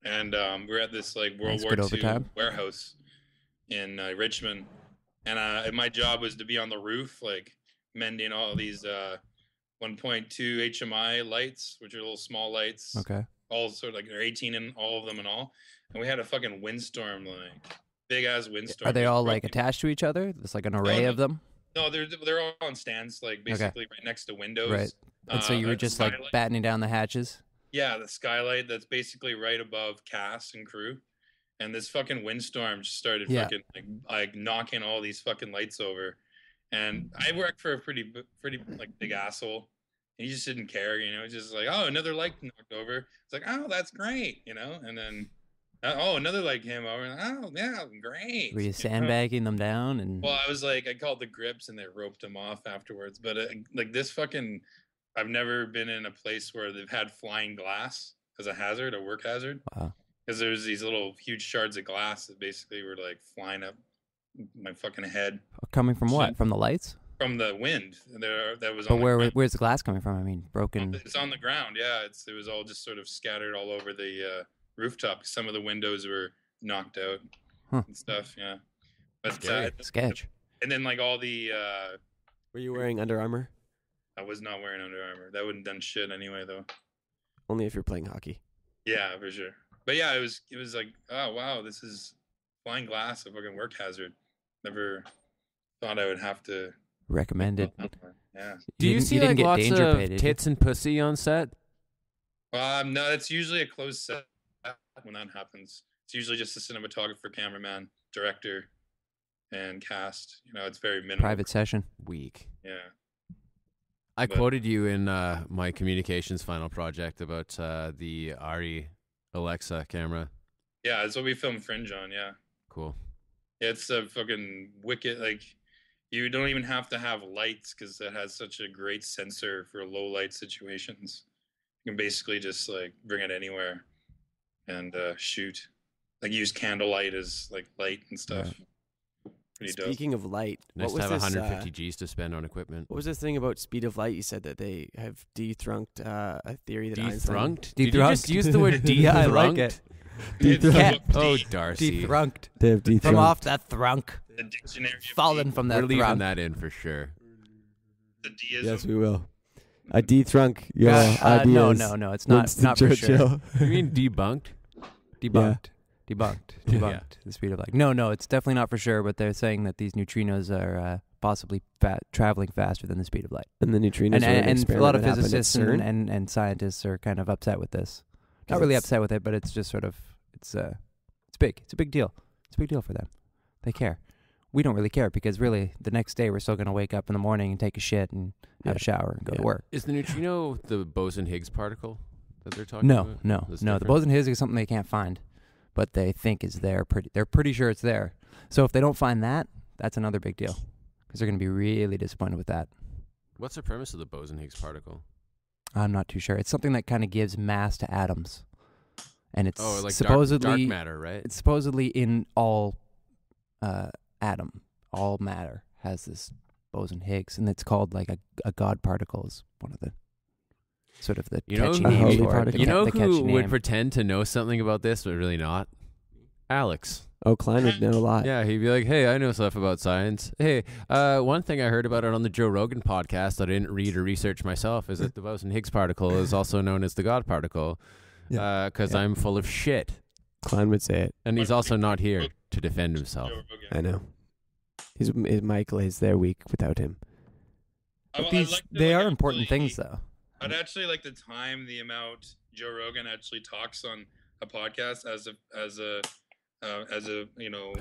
And we're at this like World That's War good II overtime. warehouse in Richmond, and my job was to be on the roof, like mending all these 1.2 HMI lights, which are little small lights. Okay. All sort of like they're 18 in all of them and all. And we had a fucking windstorm, like big ass windstorm. Are they It was all like probably- attached to each other? There's like an array no. of them. No, they're all on stands, like basically right next to windows. Right. And so you were a just like skylight- battening down the hatches. Yeah, the skylight that's basically right above cast and crew. And this fucking windstorm just started Yeah. fucking like knocking all these fucking lights over. And I worked for a pretty like big asshole. And he just didn't care, you know. It's just like, oh, another light knocked over. It's like, oh, that's great, you know. And then, oh, another light came over. And, oh, yeah, great. Were you know? sandbagging them down? And Well, I was like, I called the grips and they roped them off afterwards. But like this fucking, I've never been in a place where they've had flying glass as a hazard, a work hazard. wow. Because there's these little huge shards of glass that basically were like flying up my fucking head Coming from what? From the lights? from the wind. That was But on the ground. where's the glass coming from? I mean, broken. It's on the ground. Yeah, it was all just sort of scattered all over the rooftop. Some of the windows were knocked out Huh. and stuff. Yeah, but Scary. Sketch. and then like all the Were you wearing Under Armour? I was not wearing Under Armour. That wouldn't done shit anyway, though. Only if you're playing hockey. Yeah, for sure. But yeah, it was like, oh wow, this is flying glass, a fucking work hazard. Never thought I would have to. Recommended. Yeah. Do you didn't- see didn't like get lots danger of paid, did you? tits and pussy on set? No, it's usually a closed set when that happens. It's usually just a cinematographer, cameraman, director, and cast. You know, it's very minimal. Private session. Weak. Yeah. I But- quoted you in my communications final project about the Ari Alexa camera. Yeah, that's what we filmed Fringe on. Yeah. Cool. Yeah, it's a fucking wicked. Like, you don't even have to have lights because it has such a great sensor for low light situations. You can basically just like bring it anywhere and shoot. Like use candlelight as like light and stuff. Pretty dope. Speaking of light, Nice what to was have this? 150 G's to spend on equipment. What was this thing about speed of light? You said that they have dethrunk a theory that Einstein. Dethrunk? Did you just Dethrunk. use the word Yeah, I dethrunk? like it. Dethrunk. Oh, Darcy. Dethrunk. They have dethrunk. From off that thrunk. The dictionary. of Fallen D- from We're that leaving thrunk. that in for sure. the deism. Yes, we will. I dethrunk your No, ideas. no. It's not. Winston Not for sure. Churchill. You mean debunked? Debunked. Yeah. The speed of light. No, it's definitely not for sure. But they're saying that these neutrinos are possibly traveling faster than the speed of light. And the neutrinos And a lot of physicists physicists and scientists are kind of upset with this. Not really upset with it, but it's just sort of it's big. It's a big deal. It's a big deal for them. They care. We don't really care because really the next day we're still going to wake up in the morning and take a shit and have a shower and go to work. Is the neutrino the boson-Higgs particle that they're talking about? No. The boson-Higgs is something they can't find, but they think is there. They're pretty sure it's there. So if they don't find that, that's another big deal because they're going to be really disappointed with that. What's the premise of the boson-Higgs particle? I'm not too sure. It's something that kind of gives mass to atoms, and it's like supposedly dark matter, right? It's supposedly in all all matter has this boson-Higgs, and it's called like a God particle is one of the sort of the catchy names for it. You know who would pretend to know something about this, but really not? Alex. Oh, Klein would know a lot. Yeah, he'd be like, hey, I know stuff about science. Hey, one thing I heard about it on the Joe Rogan podcast that I didn't read or research myself is that the boson-Higgs particle is also known as the God particle because I'm full of shit. Klein would say it. And he's also not here to defend himself. I know. His mic lays there weak without him. But they are important things, though. I'd actually like to time the amount Joe Rogan actually talks on a podcast as a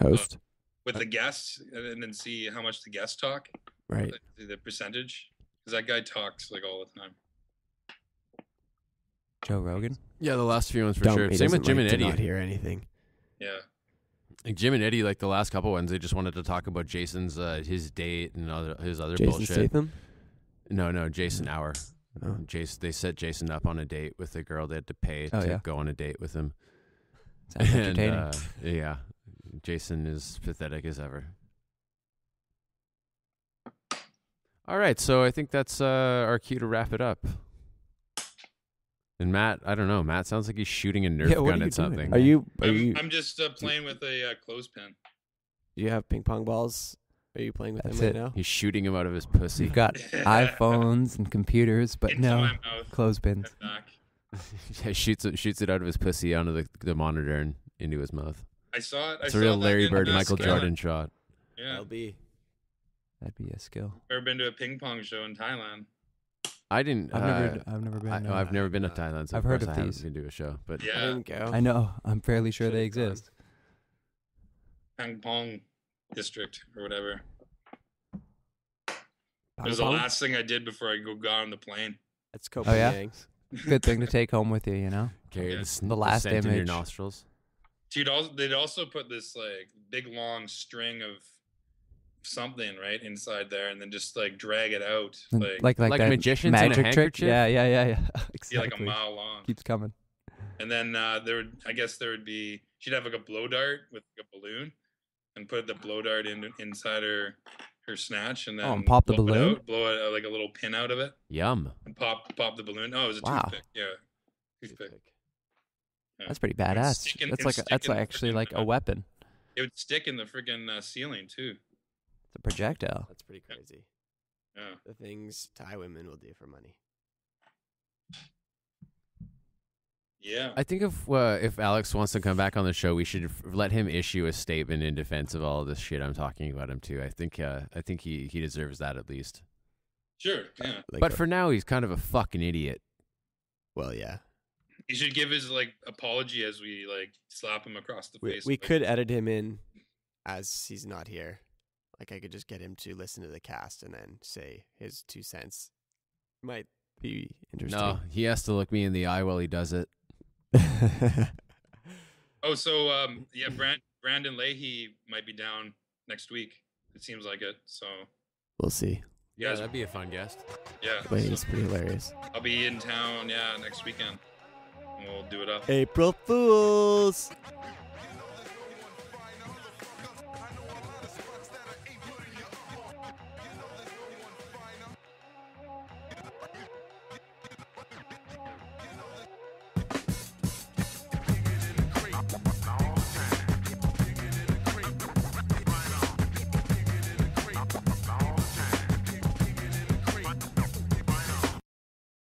Host with the guests, and then see how much the guests talk. Right. The percentage, because that guy talks like all the time. Joe Rogan. Yeah, the last few ones for sure. Same with Jim and Eddie. Not hear anything. Yeah. Like Jim and Eddie, like the last couple ones, they just wanted to talk about Jason's his date and his other Jason bullshit. Statham? No, Jason Hour. Oh. They set Jason up on a date with a girl they had to pay Oh, to yeah. go on a date with him. Sounds entertaining. Yeah, Jason is pathetic as ever. All right, so I think that's our cue to wrap it up. And Matt, I don't know. Matt sounds like he's shooting a Nerf Yeah, what gun are you at something. doing? I'm just playing with a clothespin. Do you have ping pong balls? Are you playing with That's them right it. now? He's shooting him out of his pussy. You've got iPhones and computers, but Into no my mouth clothespins. and back. Yeah, shoots it out of his pussy onto the monitor and into his mouth. I saw it. It's a real Larry Bird, Michael Jordan shot. Yeah. LB. That'd be a skill. Ever been to a ping pong show in Thailand? I didn't. I've never been. I've never been to Thailand. So I've heard course of I haven't these. been to a show, but I Yeah. didn't go. I know. I'm fairly sure they Should've gone. exist. Ping pong district or whatever. It Ping was the pong? last thing I did before I got on the plane. That's Oh, yeah? Copenhagen's. Good thing to take home with you, you know. carry Yeah. the last scent in your image. nostrils. Dude, they'd also put this like big long string of something right inside there, and then just like drag it out, And like like that magicians in a magic trick. handkerchief? Yeah. yeah, Exactly. like a mile long. Keeps coming. And then there would be she'd have like a blow dart with like a balloon, and put the blow dart inside her snatch, and then and pop the blow it balloon? out, blow it like a little pin out of it, Yum. and pop the balloon. Oh, it was a Wow. toothpick. Yeah, toothpick. Yeah. That's pretty It would badass. stick in- That's it like would that's stick in the actually freaking, like a weapon. It would stick in the freaking ceiling too. It's a projectile. That's pretty crazy. Yeah. The things Thai women will do for money. Yeah. I think if Alex wants to come back on the show, we should let him issue a statement in defense of all of this shit I'm talking about him too. I think he deserves that at least. Sure. Yeah. Like But for now, he's kind of a fucking idiot. well, yeah. He should give his like apology as we like slap him across the face. We like, could edit him in as he's not here. Like I could just get him to listen to the cast and then say his 2 cents. Might be interesting. No, he has to look me in the eye while he does it. Oh, so yeah, Brandon Leahy might be down next week. It seems like it. So We'll see. Yeah, guys- that'd be a fun guest. yeah, But so he's pretty hilarious. I'll be in town. Yeah, next weekend. And we'll do it up. April Fools!